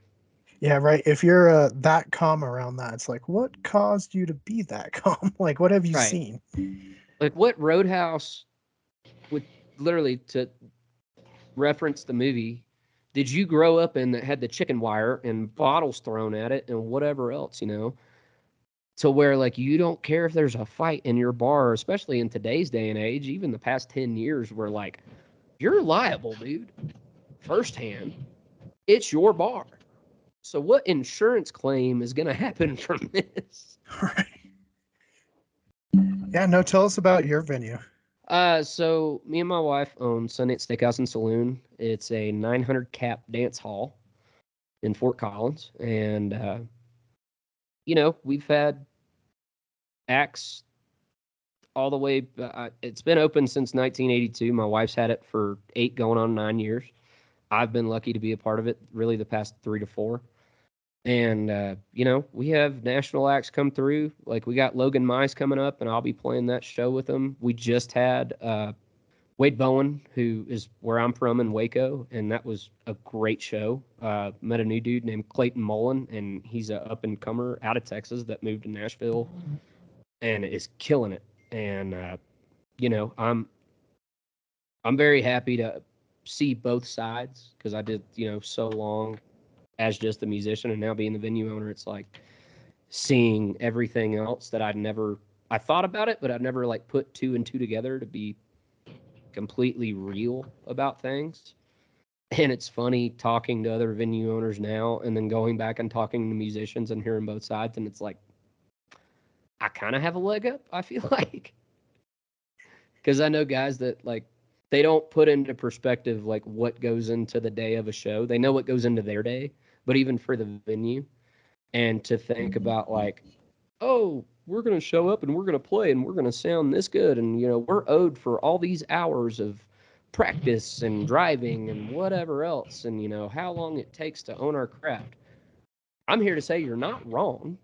Yeah, right. If you're that calm around that, it's like, what caused you to be that calm? Like, what have you Right. seen? Like what Roadhouse would literally to reference the movie did you grow up in that had the chicken wire and bottles thrown at it and whatever else, to where like you don't care if there's a fight in your bar, especially in today's day and age, even the past 10 years where like you're liable, dude, firsthand. It's your bar. So what insurance claim is going to happen from this? Right. Yeah, no, tell us about your venue. So me and my wife own Sundance Steakhouse and Saloon. It's a 900 cap dance hall in Fort Collins. And, we've had acts all the way. It's been open since 1982. My wife's had it for 8 going on 9 years. I've been lucky to be a part of it really the past 3 to 4. And, we have national acts come through. Like we got Logan Mize coming up, and I'll be playing that show with him. We just had Wade Bowen, who is where I'm from in Waco, and that was a great show. Met a new dude named Clayton Mullen, and he's a up-and-comer out of Texas that moved to Nashville and is killing it. And, I'm very happy to see both sides because I did, so long as just a musician and now being the venue owner, it's like seeing everything else that I'd never I thought about it, but I've never like put two and two together to be completely real about things. And it's funny talking to other venue owners now and then going back and talking to musicians and hearing both sides. And it's like, I kind of have a leg up, I feel like. Because I know guys that like, they don't put into perspective like what goes into the day of a show. They know what goes into their day, but even for the venue, and to think about like, oh, we're going to show up and we're going to play and we're going to sound this good. And, you know, we're owed for all these hours of practice and driving and whatever else. And, you know, how long it takes to own our craft. I'm here to say you're not wrong.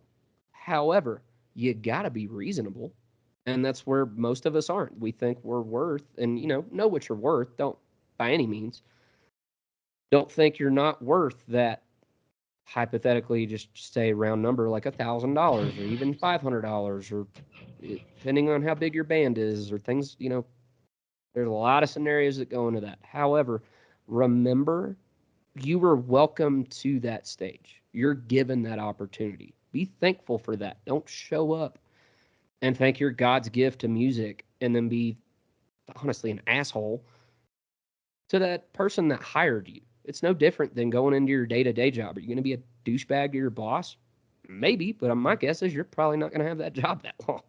However, you got to be reasonable. And that's where most of us aren't. We think we're worth, and, you know what you're worth. Don't, by any means, don't think you're not worth that, hypothetically, just say a round number like $1,000 or even $500, or depending on how big your band is or things, there's a lot of scenarios that go into that. However, remember, you were welcome to that stage. You're given that opportunity. Be thankful for that. Don't show up and think you're God's gift to music and then be honestly an asshole to that person that hired you. It's no different than going into your day-to-day job. Are you going to be a douchebag to your boss? Maybe, but my guess is you're probably not going to have that job that long.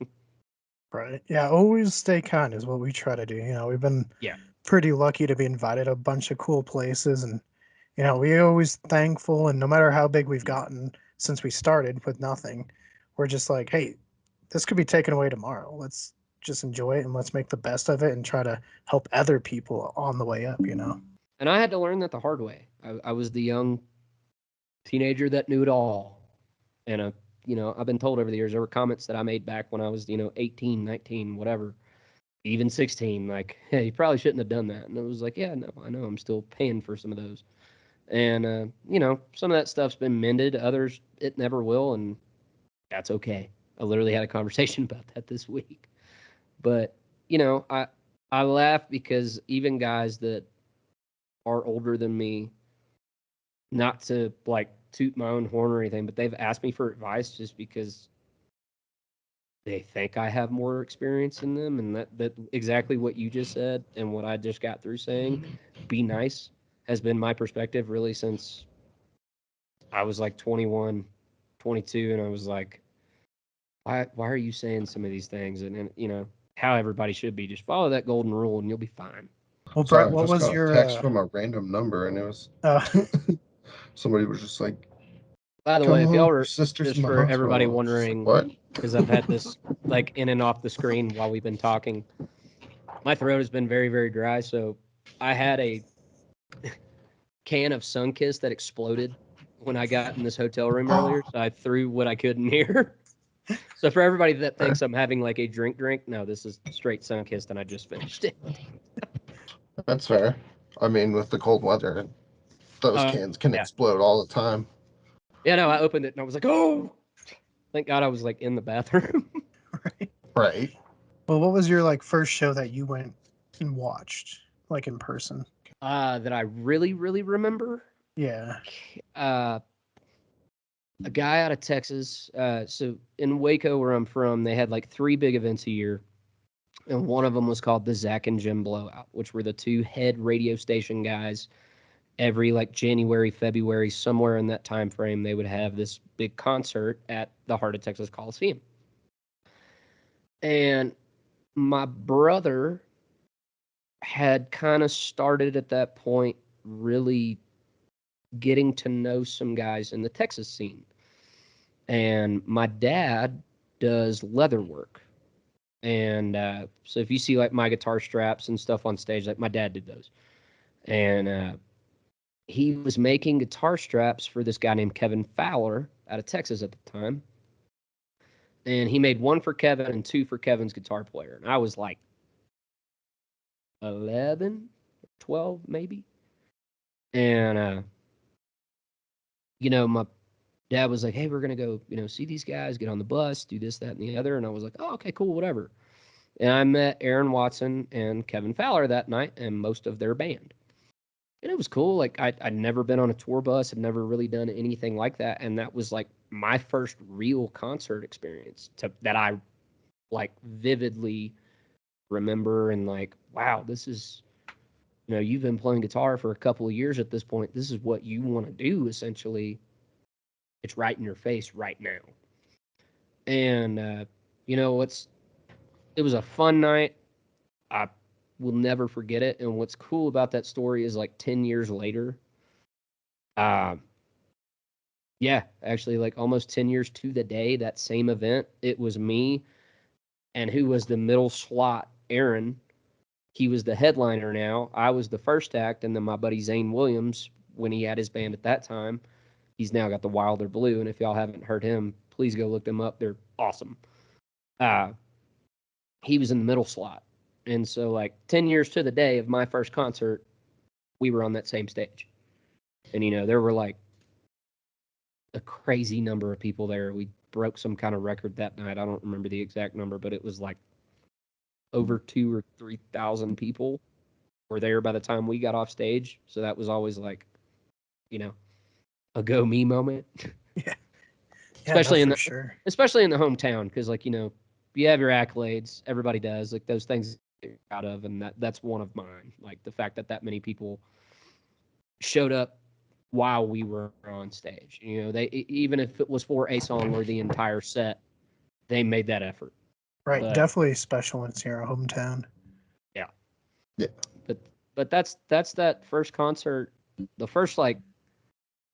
Right. Yeah, always stay kind is what we try to do. We've been Yeah. pretty lucky to be invited a bunch of cool places, and we're always thankful, and no matter how big we've gotten since we started with nothing, we're just like, hey, this could be taken away tomorrow. Let's just enjoy it and let's make the best of it and try to help other people on the way up. And I had to learn that the hard way. I was the young teenager that knew it all. And, I've been told over the years, there were comments that I made back when I was, 18, 19, whatever, even 16, like, hey, you probably shouldn't have done that. And it was like, yeah, no, I know I'm still paying for some of those. And, some of that stuff's been mended. Others, it never will. And that's okay. I literally had a conversation about that this week. But, I laugh because even guys that are older than me, not to like toot my own horn or anything, but they've asked me for advice just because they think I have more experience in them. And that exactly what you just said and what I just got through saying, be nice, has been my perspective really since I was like 21, 22. And I was like, why are you saying some of these things? And how everybody should be, just follow that golden rule and you'll be fine. Well, Brett, Sorry, I what just was got a your text from a random number, and it was uh, somebody was just like, By the "Come way, if home, y'all your are, sister's just in the for hospital." everybody I was just like, wondering, "What?" because I've had this like in and off the screen while we've been talking, my throat has been very, very dry. So I had a can of Sunkist that exploded when I got in this hotel room earlier. So I threw what I could in here. So for everybody that thinks I'm having like a drink, no, this is straight Sunkist and I just finished it. That's fair. I mean, with the cold weather, those cans can Yeah. explode all the time. Yeah, no, I opened it and I was like, oh, thank God I was like in the bathroom. right? Right. Well, what was your first show that you went and watched, like in person? That I really, really remember. Yeah. A guy out of Texas. So in Waco, where I'm from, they had like 3 big events a year. And one of them was called the Zach and Jim Blowout, which were the 2 head radio station guys. Every like January, February, somewhere in that time frame, they would have this big concert at the Heart of Texas Coliseum. And my brother had kind of started at that point really getting to know some guys in the Texas scene. And my dad does leather work. And so if you see like my guitar straps and stuff on stage, like my dad did those. And he was making guitar straps for this guy named Kevin Fowler out of Texas at the time. And he made 1 for Kevin and 2 for Kevin's guitar player. And I was like 11, 12 maybe. And, my dad was like, hey, we're going to go, see these guys, get on the bus, do this, that, and the other. And I was like, oh, okay, cool, whatever. And I met Aaron Watson and Kevin Fowler that night and most of their band. And it was cool. Like, I'd never been on a tour bus. I'd never really done anything like that. And that was like my first real concert experience that I like vividly remember and like, wow, this is, you've been playing guitar for a couple of years at this point. This is what you want to do, essentially. It's right in your face right now. And, it was a fun night. I will never forget it. And what's cool about that story is like 10 years later, yeah, actually, like almost 10 years to the day, that same event, it was me and who was the middle slot, Aaron. He was the headliner now. I was the first act, and then my buddy Zane Williams, when he had his band at that time, he's now got the Wilder Blue. And if y'all haven't heard him, please go look them up. They're awesome. He was in the middle slot. And so, like, 10 years to the day of my first concert, we were on that same stage. And, there were like a crazy number of people there. We broke some kind of record that night. I don't remember the exact number, but it was like over 2,000 or 3,000 people were there by the time we got off stage. So that was always like, a go me moment. Yeah. Especially No, sure. especially in the hometown, because like, you have your accolades. Everybody does, like, those things you're out of, and that's one of mine. Like the fact that many people showed up while we were on stage. They, even if it was for a song or the entire set, they made that effort. Right, definitely special when it's your hometown. Yeah. Yeah. But that's that first concert, the first like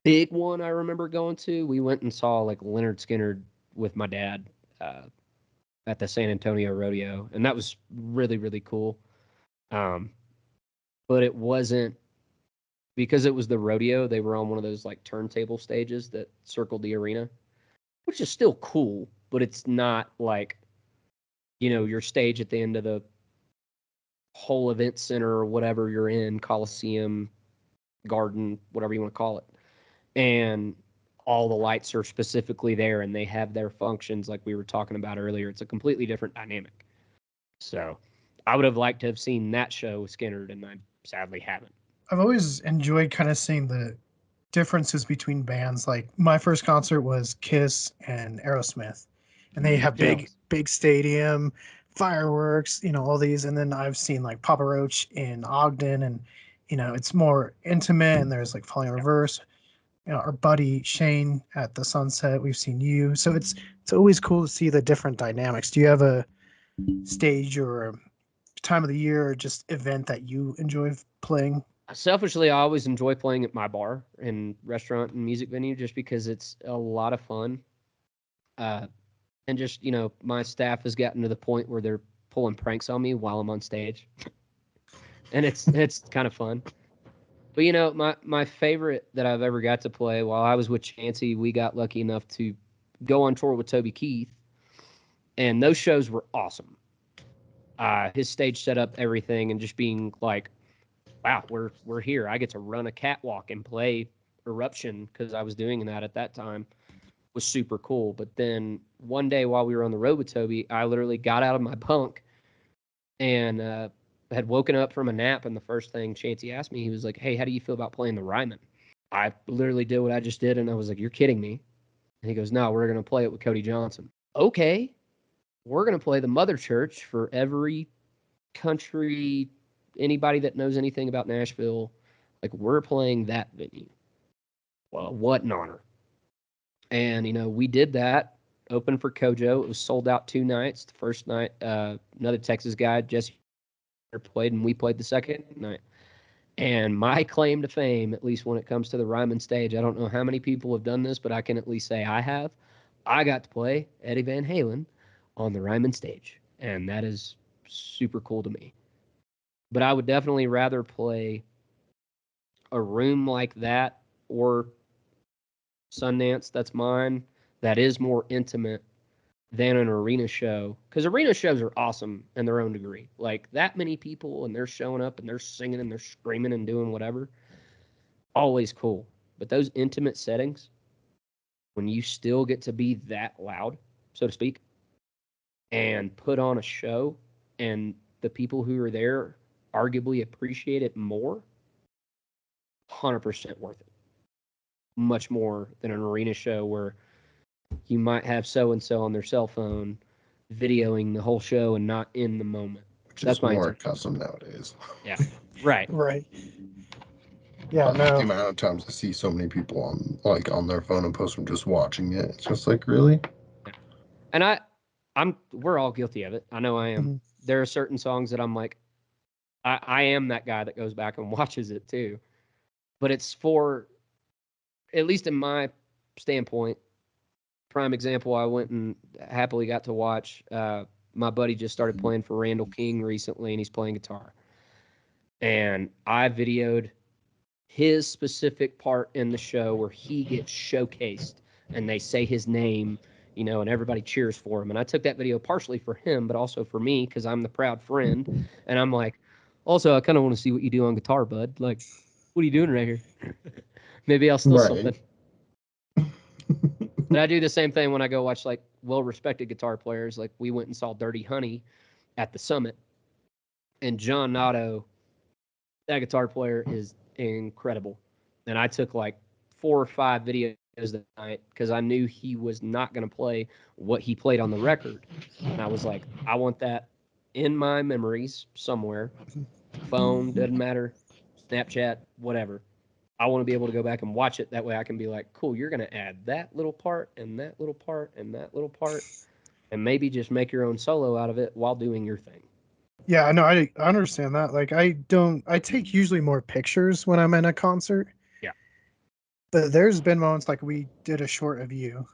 big one I remember going to. We went and saw like Leonard Skinner with my dad at the San Antonio Rodeo, and that was really, really cool. But it wasn't, because it was the rodeo, they were on one of those like turntable stages that circled the arena, which is still cool, but it's not like, your stage at the end of the whole event center or whatever you're in, Coliseum, Garden, whatever you want to call it. And all the lights are specifically there and they have their functions like we were talking about earlier. It's a completely different dynamic. So I would have liked to have seen that show with Skinner, and I sadly haven't. I've always enjoyed kind of seeing the differences between bands. Like my first concert was Kiss and Aerosmith, and they have big stadium, fireworks, all these. And then I've seen like Papa Roach in Ogden, and it's more intimate, and there's like Falling Reverse. Our buddy Shane at the Sunset, we've seen you. So it's always cool to see the different dynamics. Do you have a stage or a time of the year or just event that you enjoy playing? Selfishly, I always enjoy playing at my bar and restaurant and music venue just because it's a lot of fun. And just, my staff has gotten to the point where they're pulling pranks on me while I'm on stage. And it's kind of fun. But, my favorite that I've ever got to play, while I was with Chancey, we got lucky enough to go on tour with Toby Keith. And those shows were awesome. His stage setup, everything, and just being like, wow, we're here. I get to run a catwalk and play Eruption, because I was doing that at that time, was super cool. But then one day while we were on the road with Toby, I literally got out of my bunk and had woken up from a nap, and the first thing Chancey asked me, he was like, hey, how do you feel about playing the Ryman? I literally did what I just did, and I was like, you're kidding me. And he goes, no, we're going to play it with Cody Johnson. Okay, we're going to play the Mother Church for every country, anybody that knows anything about Nashville. Like, we're playing that venue. Well, what an honor. And, we did that, open for Kojo. It was sold out 2 nights. The first night, another Texas guy, Jesse, played, and we played the second night. And my claim to fame, at least when it comes to the Ryman stage, I don't know how many people have done this, but I can at least say I have. I got to play Eddie Van Halen on the Ryman stage, and that is super cool to me. But I would definitely rather play a room like that or Sundance, that's mine, that is more intimate than an arena show. Because arena shows are awesome in their own degree. Like, that many people, and they're showing up, and they're singing, and they're screaming, and doing whatever. Always cool. But those intimate settings, when you still get to be that loud, so to speak, and put on a show, and the people who are there arguably appreciate it more, 100% worth it. Much more than an arena show where you might have so-and-so on their cell phone videoing the whole show and not in the moment. Which That's is my more intention. custom nowadays. Yeah. Right. Right. Yeah, The no. amount of times I see so many people on their phone and post them just watching it. It's just like, really? And we're all guilty of it. I know I am. Mhm. There are certain songs that I'm like, I am that guy that goes back and watches it too. But it's for, at least in my standpoint, prime example, I went and happily got to watch. My buddy just started playing for Randall King recently, and he's playing guitar. And I videoed his specific part in the show where he gets showcased and they say his name, and everybody cheers for him. And I took that video partially for him, but also for me because I'm the proud friend. And I'm like, also, I kind of want to see what you do on guitar, bud. Like, what are you doing right here? Maybe I'll steal something. But I do the same thing when I go watch like well-respected guitar players. Like we went and saw Dirty Honey at the Summit, and John Notto, that guitar player, is incredible. And I took like 4 or 5 videos that night because I knew he was not going to play what he played on the record. And I was like, I want that in my memories somewhere. Phone, doesn't matter, Snapchat, whatever. I want to be able to go back and watch it. That way I can be like, cool, you're going to add that little part and that little part and that little part, and maybe just make your own solo out of it while doing your thing. Yeah, I know. I understand that. Like, I take usually more pictures when I'm in a concert. Yeah. But there's been moments like we did a short of you,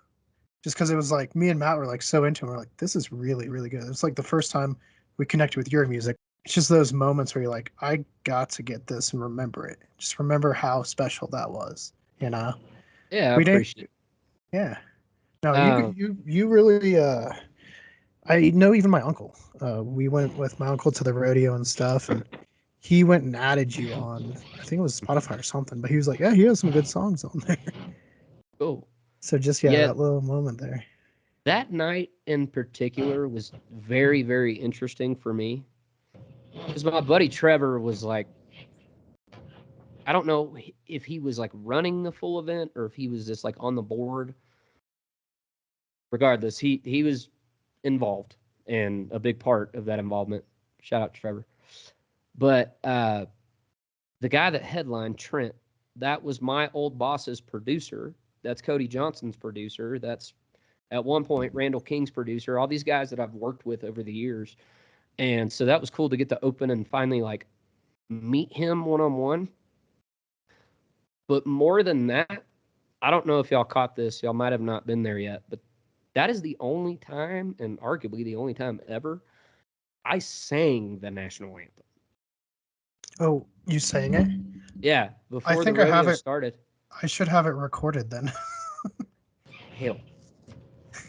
just because it was like me and Matt were like so into it. We're like, this is really, really good. It's like the first time we connected with your music. It's just those moments where you're like, I got to get this and remember it. Just remember how special that was. Yeah, I We didn't. appreciate it. Yeah. No, Um, you really. I know even my uncle. We went with my uncle to the rodeo and stuff, and he went and added you on. I think it was Spotify or something. But he was like, yeah, he has some good songs on there. cool. So just Yeah, that little moment there. that night in particular was very, very interesting for me because my buddy Trevor was like, I don't know if he was like running the full event or if he was just like on the board. Regardless, he was involved and a big part of that involvement. Shout out to Trevor. But the guy that headlined, Trent, that was my old boss's producer. That's Cody Johnson's producer. That's at one point Randall King's producer. All these guys that I've worked with over the years. And so that was cool to get to open and finally like meet him one-on-one. But more than that, I don't know if y'all caught this. Y'all might have not been there yet, but that is the only time, and arguably the only time ever, I sang the national anthem. Oh, you sang it? Yeah, I before the think I have rodeo it. started. I should have it recorded then. Hell,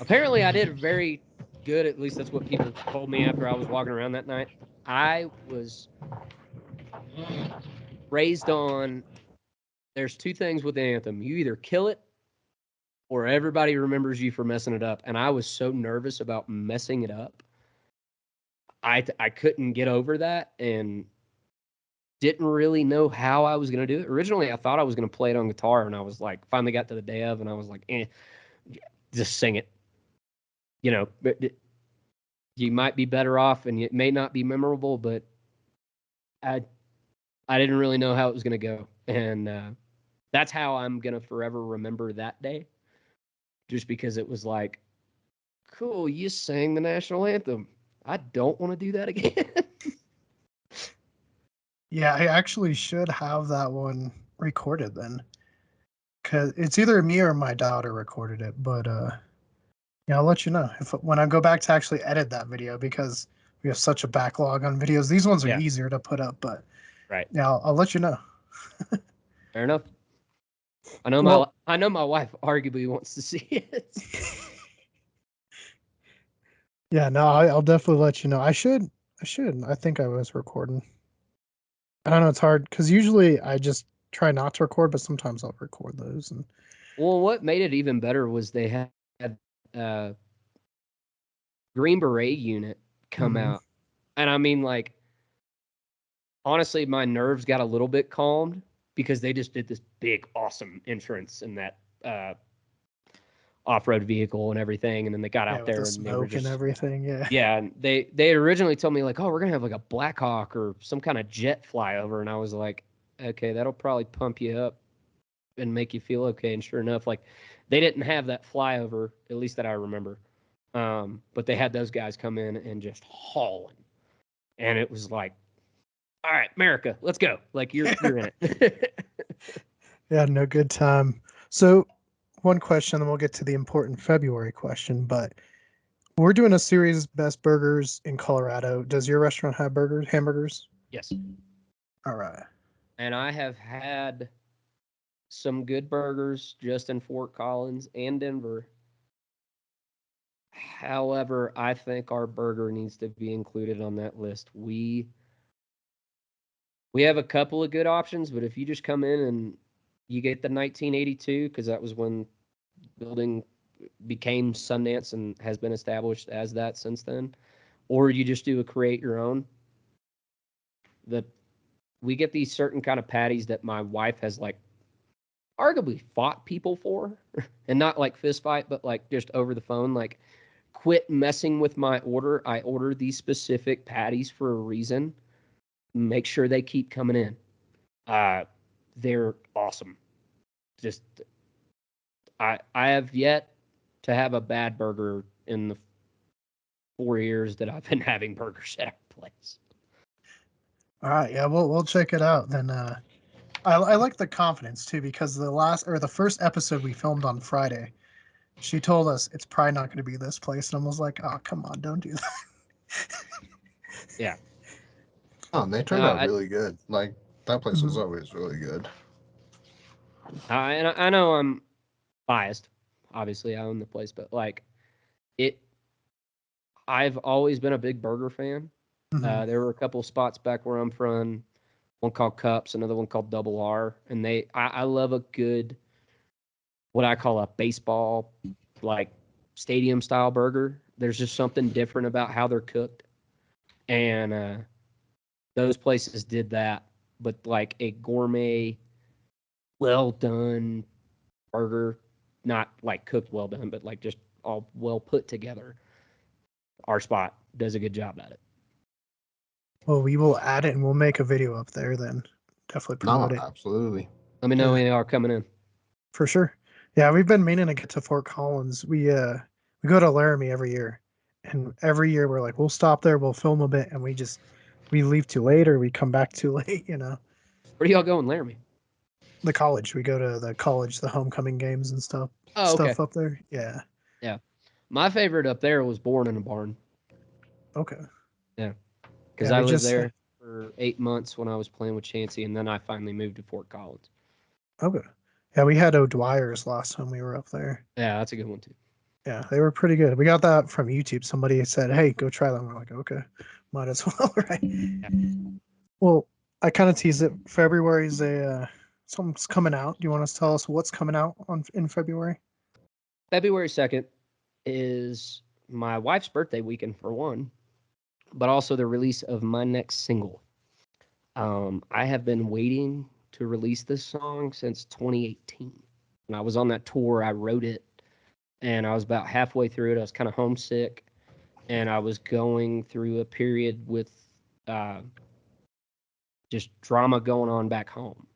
apparently I did very good. At least that's what people told me after I was walking around that night. I was raised on, there's 2 things with the anthem. You either kill it or everybody remembers you for messing it up. And I was so nervous about messing it up. I couldn't get over that and didn't really know how I was going to do it. Originally, I thought I was going to play it on guitar, and I was like, finally got to the day of, and I was like, just sing it. But you might be better off, and it may not be memorable, but I didn't really know how it was going to go. And that's how I'm going to forever remember that day, just because it was like, cool, you sang the national anthem. I don't want to do that again. Yeah, I actually should have that one recorded then. Cause it's either me or my daughter recorded it, but yeah, I'll let you know if when I go back to actually edit that video because we have such a backlog on videos. These ones are Yeah. easier to put up, but Right. yeah, I'll let you know. Fair enough. I know my wife arguably wants to see it. Yeah, no, I'll definitely let you know. I should. I think I was recording. I don't know. It's hard because usually I just try not to record, but sometimes I'll record those. And Well, what made it even better was they had Green Beret unit come out. And I mean, like, honestly, my nerves got a little bit calmed because they just did this big, awesome entrance in that off-road vehicle and everything. And then they got Yeah, out with the there and they were smoke and just, everything. Yeah. yeah, and they had originally told me like, oh, we're gonna have like a Black Hawk or some kind of jet flyover, and I was like, okay, that'll probably pump you up and make you feel okay. And sure enough, like they didn't have that flyover, at least that I remember. But they had those guys come in and just hauling, and it was like, all right, America, let's go. Like you're in it. Yeah, no, good time. So, one question, then we'll get to the important February question. But we're doing a series best burgers in Colorado. Does your restaurant have hamburgers? Yes, All right. and I have had some good burgers just in Fort Collins and Denver. However, I think our burger needs to be included on that list. We have a couple of good options, but if you just come in and you get the 1982, because that was when building became Sundance and has been established as that since then, or you just do a create your own. The we get these certain kind of patties that my wife has like arguably fought people for, and not like fist fight, but like just over the phone, like quit messing with my order. I ordered these specific patties for a reason. Make sure they keep coming in. They're awesome. Just I have yet to have a bad burger in the 4 years that I've been having burgers at our place. All right. Yeah, we'll check it out then. I like the confidence too because the first episode we filmed on Friday, she told us it's probably not going to be this place, and I was like, oh, come on, don't do that. Yeah. Oh, and they turned out really good. Like that place was always really good. And I know I'm biased. Obviously, I own the place, but like it, I've always been a big burger fan. There were a couple spots back where I'm from, one called Cups, another one called Double R, and I love a good, what I call a baseball, like stadium style burger. There's just something different about how they're cooked, and those places did that, but like a gourmet, well done burger, not like cooked well done, but like just all well put together. Our spot does a good job at it. Well, we will add it and we'll make a video up there then. Definitely promote No, it. absolutely. Let me know when they are coming in. For sure. Yeah, we've been meaning to get to Fort Collins. We go to Laramie every year. And every year we're like, we'll stop there, we'll film a bit, and we leave too late or we come back too late. Where do y'all go in Laramie? The college. We go to the college, the homecoming games and Oh, okay. stuff up there. Yeah. Yeah. My favorite up there was Born in a Barn. Okay. Yeah. Because Yeah, I we lived just there for 8 months when I was playing with Chansey, and then I finally moved to Fort Collins. okay. Yeah, we had O'Dwyer's last time we were up there. Yeah, that's a good one too. Yeah, they were pretty good. We got that from YouTube. Somebody said, "Hey, go try them." We're like, "Okay, might as well." Right. Yeah. Well, I kind of teased it. February's something's coming out. Do you want to tell us what's coming out in February? February 2nd is my wife's birthday weekend for one, but also the release of my next single. I have been waiting to release this song since 2018. When I was on that tour, I wrote it, and I was about halfway through it. I was kind of homesick, and I was going through a period with uh, just drama going on back home.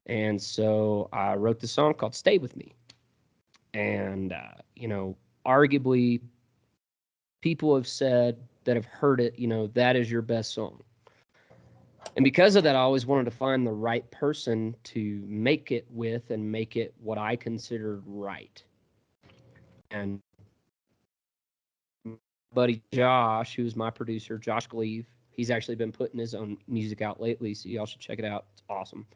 And so I wrote this song called Stay With Me. And, arguably, people have said that have heard it, that is your best song. And because of that, I always wanted to find the right person to make it with and make it what I considered right. And my buddy Josh, who's my producer, Josh Gleave, he's actually been putting his own music out lately, so y'all should check it out. It's awesome.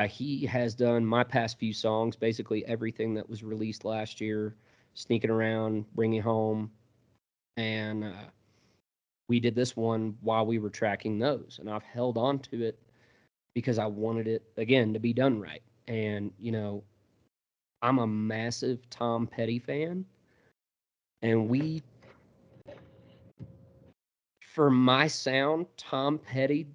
He has done my past few songs, basically everything that was released last year, Sneaking Around, Bringing Home, and we did this one while we were tracking those, and I've held on to it because I wanted it, again, to be done right. And, I'm a massive Tom Petty fan, and for my sound, Tom Petty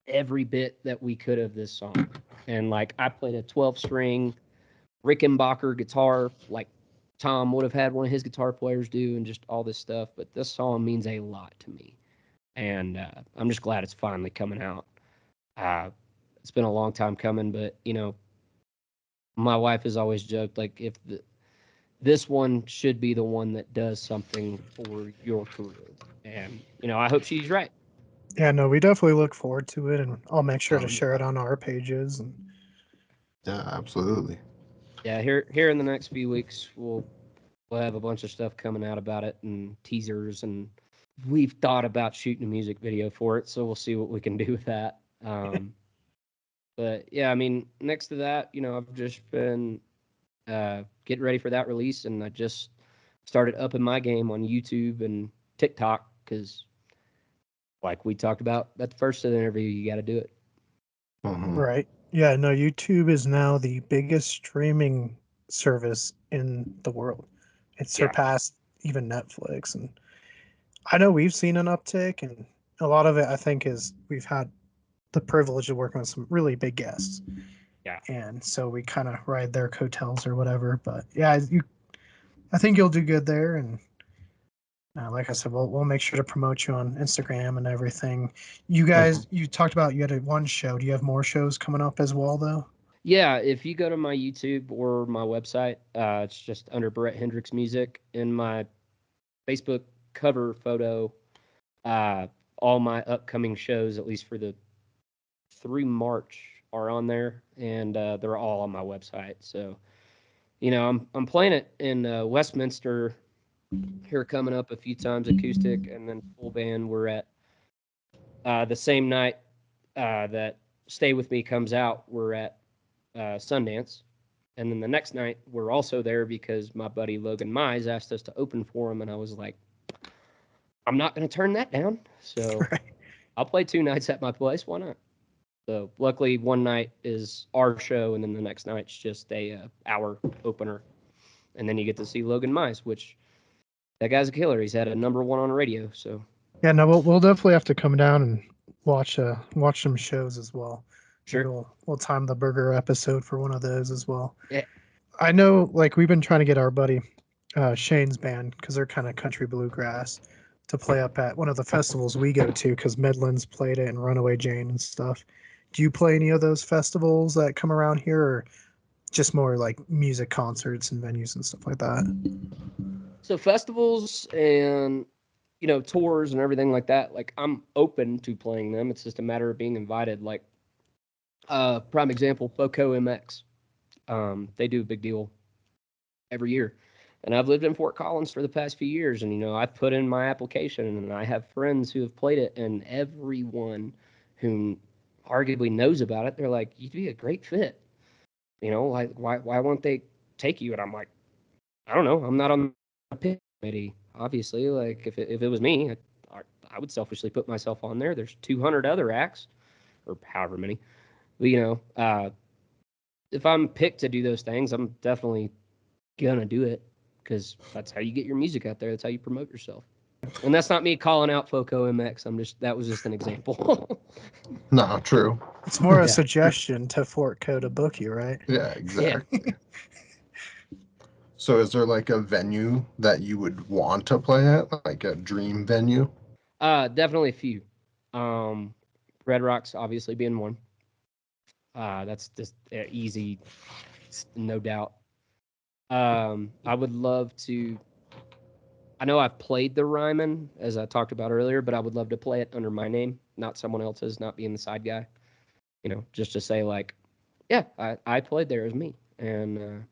every bit that we could of this song. And like I played a 12 string Rickenbacker guitar, like Tom would have had one of his guitar players do, and just all this stuff. But this song means a lot to me, and I'm just glad it's finally coming out. It's been a long time coming, but my wife has always joked like if this one should be the one that does something for your career, and I hope she's right. Yeah, no, we definitely look forward to it, and I'll make sure to Oh, share it on our pages. And yeah, absolutely. Yeah, here in the next few weeks we'll have a bunch of stuff coming out about it and teasers, and we've thought about shooting a music video for it, so we'll see what we can do with that. But yeah, I mean, next to that, I've just been getting ready for that release, and I just started upping my game on YouTube and TikTok because, like we talked about at the first of the interview, you got to do it. Mhm. right, yeah, no, YouTube is now the biggest streaming service in the world. It Yeah, surpassed even Netflix, and I know we've seen an uptick, and a lot of it I think is we've had the privilege of working with some really big guests, yeah. and so we kind of ride their coattails or whatever. But yeah, I think you'll do good there, and like I said, we'll make sure to promote you on Instagram and everything. You Mhm. guys, you talked about you had one show. Do you have more shows coming up as well, though? Yeah, if you go to my YouTube or my website, it's just under Brett Hendrix Music. In my Facebook cover photo, all my upcoming shows, at least for the through March, are on there, and they're all on my website. So, I'm playing it in Westminster here coming up a few times, acoustic, and then full band. We're at the same night that Stay With Me comes out, we're at Sundance. And then the next night, we're also there because my buddy Logan Mize asked us to open for him. And I was like, I'm not going to turn that down. So Right. I'll play 2 nights at my place. Why not? So luckily, one night is our show, and then the next night's just a hour opener. And then you get to see Logan Mize, which that guy's a killer. He's had a #1 on radio. So Yeah, no, we'll definitely have to come down and watch some shows as well. Maybe sure. we'll time the burger episode for one of those as well. Yeah. I know, like we've been trying to get our buddy Shane's band because they're kind of country bluegrass to play up at one of the festivals we go to because Midlands played it and Runaway Jane and stuff. Do you play any of those festivals that come around here, or just more like music concerts and venues and stuff like that? So festivals and tours and everything like that, like I'm open to playing them. It's just a matter of being invited. Like prime example, Foco MX. They do a big deal every year. And I've lived in Fort Collins for the past few years, and I've put in my application, and I have friends who have played it, and everyone who arguably knows about it, they're like, "You'd be a great fit." Like why won't they take you? And I'm like, I don't know. I'm not on the pick committee, obviously. Like if it was me, I would selfishly put myself on there. There's 200 other acts, or however many. But if I'm picked to do those things, I'm definitely gonna do it because that's how you get your music out there. That's how you promote yourself. And that's not me calling out Foco MX. That was just an example. No, true. It's more a Yeah. suggestion to Fort Co to book you, right? Yeah, Yeah. exactly. So is there like a venue that you would want to play at, like a dream venue? Definitely a few. Um, Red Rocks obviously being one. That's just easy, no doubt. I would love to. I know I've played the Ryman as I talked about earlier, but I would love to play it under my name, not someone else's, not being the side guy. Just to say like, yeah, I played there as me. And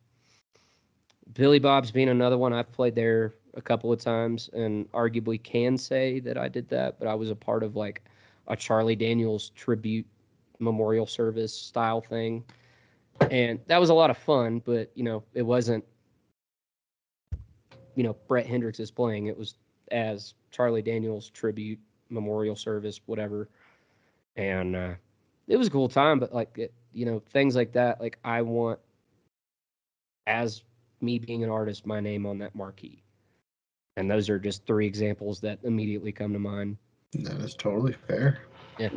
Billy Bob's being another one. I've played there a couple of times, and arguably can say that I did that. But I was a part of like a Charlie Daniels tribute memorial service style thing, and that was a lot of fun. But it wasn't Brett Hendrix is playing. It was as Charlie Daniels tribute memorial service, whatever. And it was a cool time. But like things like that, like I want as me being an artist, my name on that marquee. And those are just 3 examples that immediately come to mind. That is totally fair. Yeah.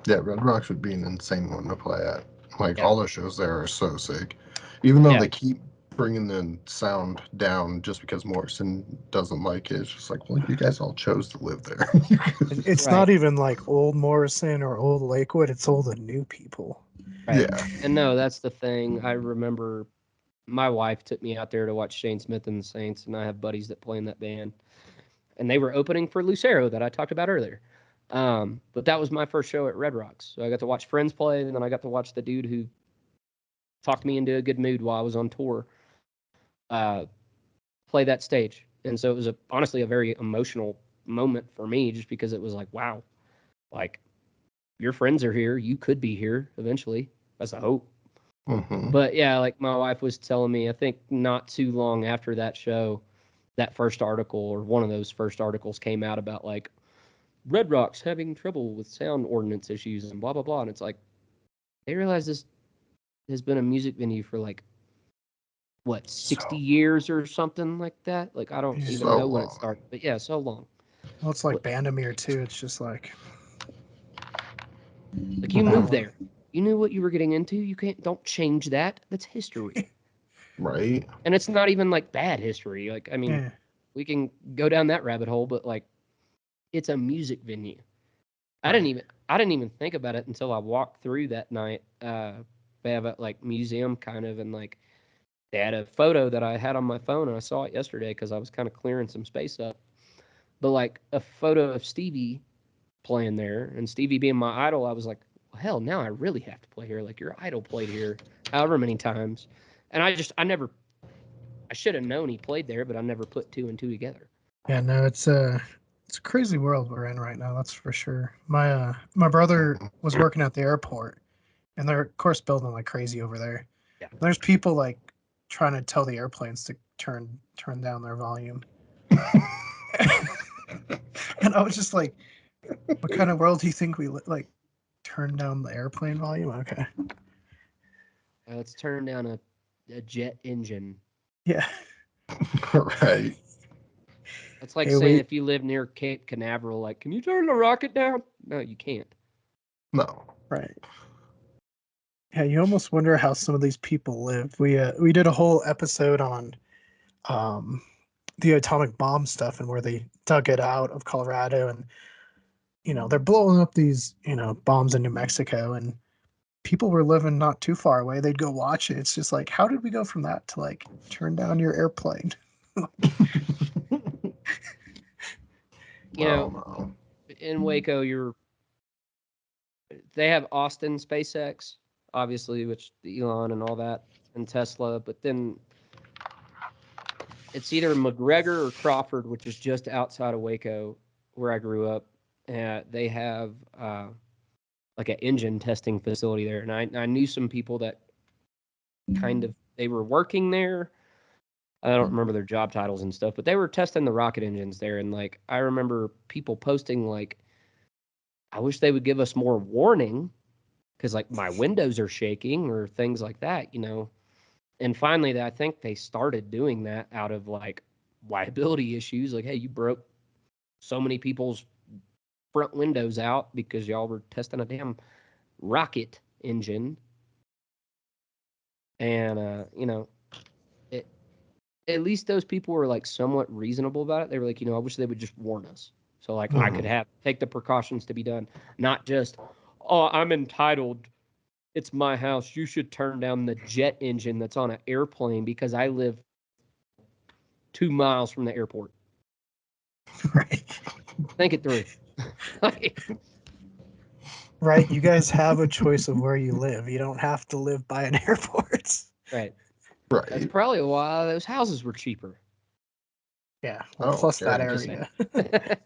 Yeah, Red Rocks would be an insane one to play at. Like, Yeah. all the shows there are so sick. Even though Yeah. they keep bringing the sound down just because Morrison doesn't like it. It's just like, well, you guys all chose to live there. It's Right. not even like old Morrison or old Lakewood. It's all the new people. Right. Yeah. And no, that's the thing. I remember my wife took me out there to watch Shane Smith and the Saints, and I have buddies that play in that band. And they were opening for Lucero that I talked about earlier. But that was my first show at Red Rocks. So I got to watch friends play, and then I got to watch the dude who talked me into a good mood while I was on tour uh, play that stage. And so it was honestly a very emotional moment for me, just because it was like, wow, like your friends are here. You could be here eventually. That's a hope. Hmm. But yeah, like my wife was telling me, I think not too long after that show, that first article or one of those first articles came out about like Red Rock's having trouble with sound ordinance issues and blah blah blah. And it's like they realize this has been a music venue for like what, 60 So, years or something like that. Like I don't Yeah. even so know when it long. started, but yeah, so long. Well, it's like What- Bandamere too. It's just like Like you that moved Mhm. one. there, you knew what you were getting into. You can't don't change that. That's history, Right? and it's not even like bad history. Like I mean, Yeah. we can go down that rabbit hole, but like it's a music venue. Right. I didn't even think about it until I walked through that night. They have a like museum kind of, and like they had a photo that I had on my phone, and I saw it yesterday because I was kind of clearing some space up. But like a photo of Stevie playing there, and Stevie being my idol, I was like, well, hell, now I really have to play here. Like your idol played here, however many times, and I never, I should have known he played there, but I never put two and two together. Yeah. No, it's a crazy world we're in right now. That's for sure. My brother Mhm. was working at the airport, and they're of course building like crazy over there. Yeah. There's people like trying to tell the airplanes to turn down their volume. And I was just like, what kind of world do you think like turn down the airplane volume? Okay. Let's turn down a jet engine. Yeah. Right. That's like Hey, saying we if you live near Cape Canaveral, like, can you turn the rocket down? No, you can't. No. right. Yeah, you almost wonder how some of these people live. We did a whole episode on um the atomic bomb stuff and where they dug it out of Colorado, and they're blowing up these, bombs in New Mexico, and people were living not too far away. They'd go watch it. It's just like, how did we go from that to like turn down your airplane? You Oh know, no. in Waco, they have Austin SpaceX, obviously, which Elon and all that, and Tesla, but then it's either McGregor or Crawford, which is just outside of Waco, where I grew up. They have like an engine testing facility there, and I knew some people that kind of they were working there. I don't remember their job titles and stuff, but they were testing the rocket engines there, and like I remember people posting like, I wish they would give us more warning because like my windows are shaking or things like that. And finally, I think they started doing that out of like liability issues. Like, hey, you broke so many people's front windows out because y'all were testing a damn rocket engine. And, it, at least those people were like somewhat reasonable about it. They were like, I wish they would just warn us. So like I could Mhm. take the precautions to be done, not just, oh, I'm entitled. It's my house. You should turn down the jet engine that's on an airplane because I live 2 miles from the airport. Right. Think it through. Like, Right. You guys have a choice of where you live. You don't have to live by an airport. right. That's Right. probably why those houses were cheaper. Yeah. Well, Oh, plus that Just saying. area.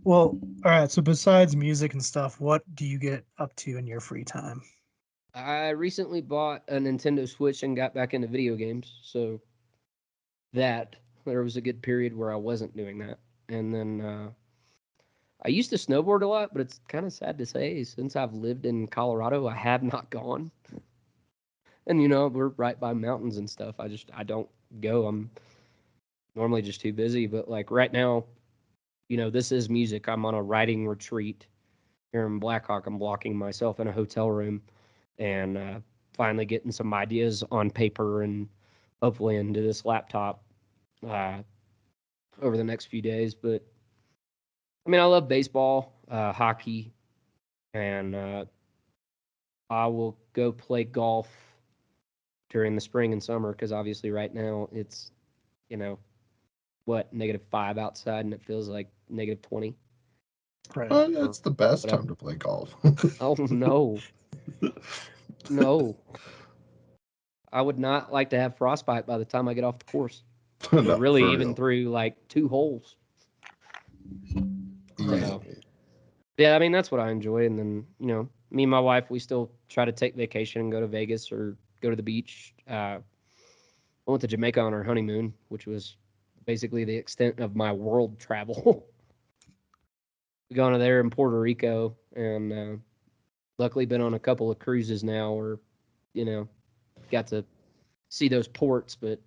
Well, all right. So besides music and stuff, what do you get up to in your free time? I recently bought a Nintendo Switch and got back into video games. So that there was a good period where I wasn't doing that. And then I used to snowboard a lot, but it's kind of sad to say since I've lived in Colorado, I have not gone. And we're right by mountains and stuff. I don't go. I'm normally just too busy. But like right now, this is music. I'm on a writing retreat here in Blackhawk. I'm blocking myself in a hotel room, and finally getting some ideas on paper and hopefully into this laptop uh, over the next few days. But I mean, I love baseball, hockey, and I will go play golf during the spring and summer because obviously right now it's, you know, what, -5 outside and it feels like -20. Right. It's the best whatever. time to play golf. Oh no, no! I would not like to have frostbite by the time I get off the course. Or No, really, for even real. through like 2 holes. Right. So, yeah, I mean that's what I enjoy. And then me and my wife, we still try to take vacation and go to Vegas or go to the beach. I went to Jamaica on our honeymoon, which was basically the extent of my world travel. We gone to there in Puerto Rico, and luckily been on a couple of cruises now, or got to see those ports. But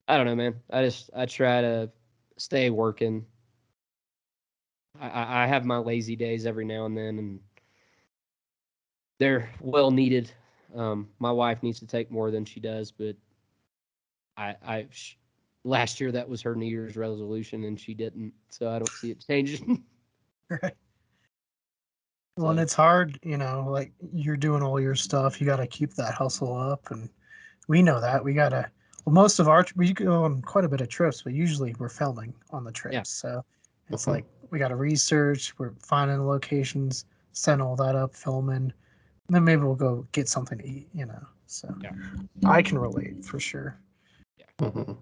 I don't know, man. I try to stay working. I have my lazy days every now and then, and they're well needed. My wife needs to take more than she does, but I last year that was her New Year's resolution, and she didn't, so I don't see it changing. Right. Well, and So it's hard, like you're doing all your stuff. You got to keep that hustle up, and we know that we gotta. Well, most of we go on quite a bit of trips, but usually we're filming on the yeah, trips. So it's Mhm. like we got to research. We're finding locations, setting all that up, filming. And then maybe we'll go get something to eat. So yeah, I can relate for sure. yeah. Mhm.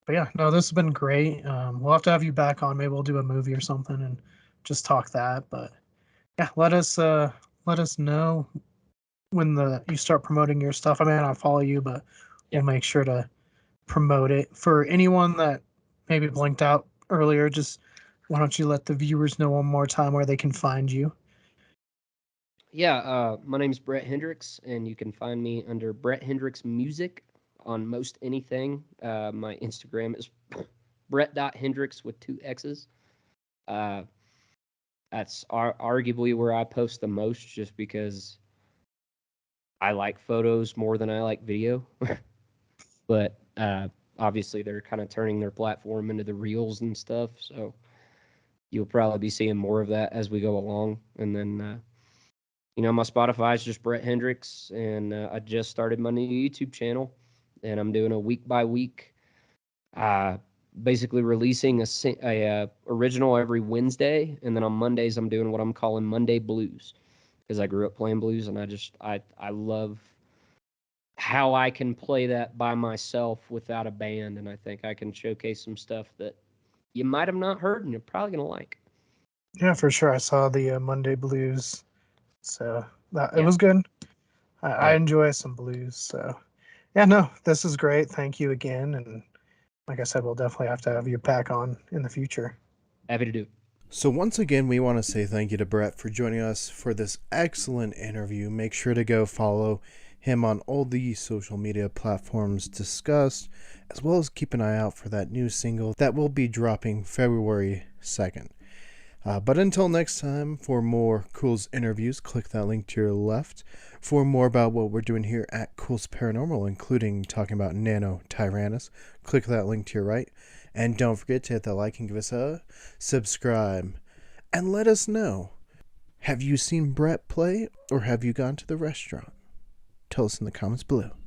But yeah, no, this has been great. We'll have to have you back on. Maybe we'll do a movie or something and just talk that. But yeah, let us know when you start promoting your stuff. I mean, I follow you, but Yeah. we'll make sure to promote it for anyone that maybe blinked out earlier. Just why don't you let the viewers know one more time where they can find you? Yeah, my name is Brett Hendrix, and you can find me under Brett Hendrix Music on most anything. My Instagram is Brett.Hendrix with 2 X's. Uh, that's arguably where I post the most just because I like photos more than I like video. But obviously, they're kind of turning their platform into the reels and stuff. So you'll probably be seeing more of that as we go along. And then my Spotify is just Brett Hendrix, and I just started my new YouTube channel, and I'm doing a week by week, uh, basically releasing a original every Wednesday, and then on Mondays I'm doing what I'm calling Monday Blues because I grew up playing blues, and I love how I can play that by myself without a band, and I think I can showcase some stuff that you might have not heard, and you're probably gonna like. Yeah, for sure. I saw the Monday Blues, so it Yeah, was good. I yeah, enjoy some blues. So yeah, no, this is great. Thank you again, and like I said, we'll definitely have to have you back on in the future. happy to do it. So, once again, we want to say thank you to Brett for joining us for this excellent interview. Make sure to go follow him on all the social media platforms discussed, as well as keep an eye out for that new single that will be dropping February 2nd. But until next time, for more Culz interviews, click that link to your left. For more about what we're doing here at Culz Paranormal, including talking about Nano Tyrannus, click that link to your right. And don't forget to hit that like and give us a subscribe. And let us know, have you seen Brett play or have you gone to the restaurant? Tell us in the comments below.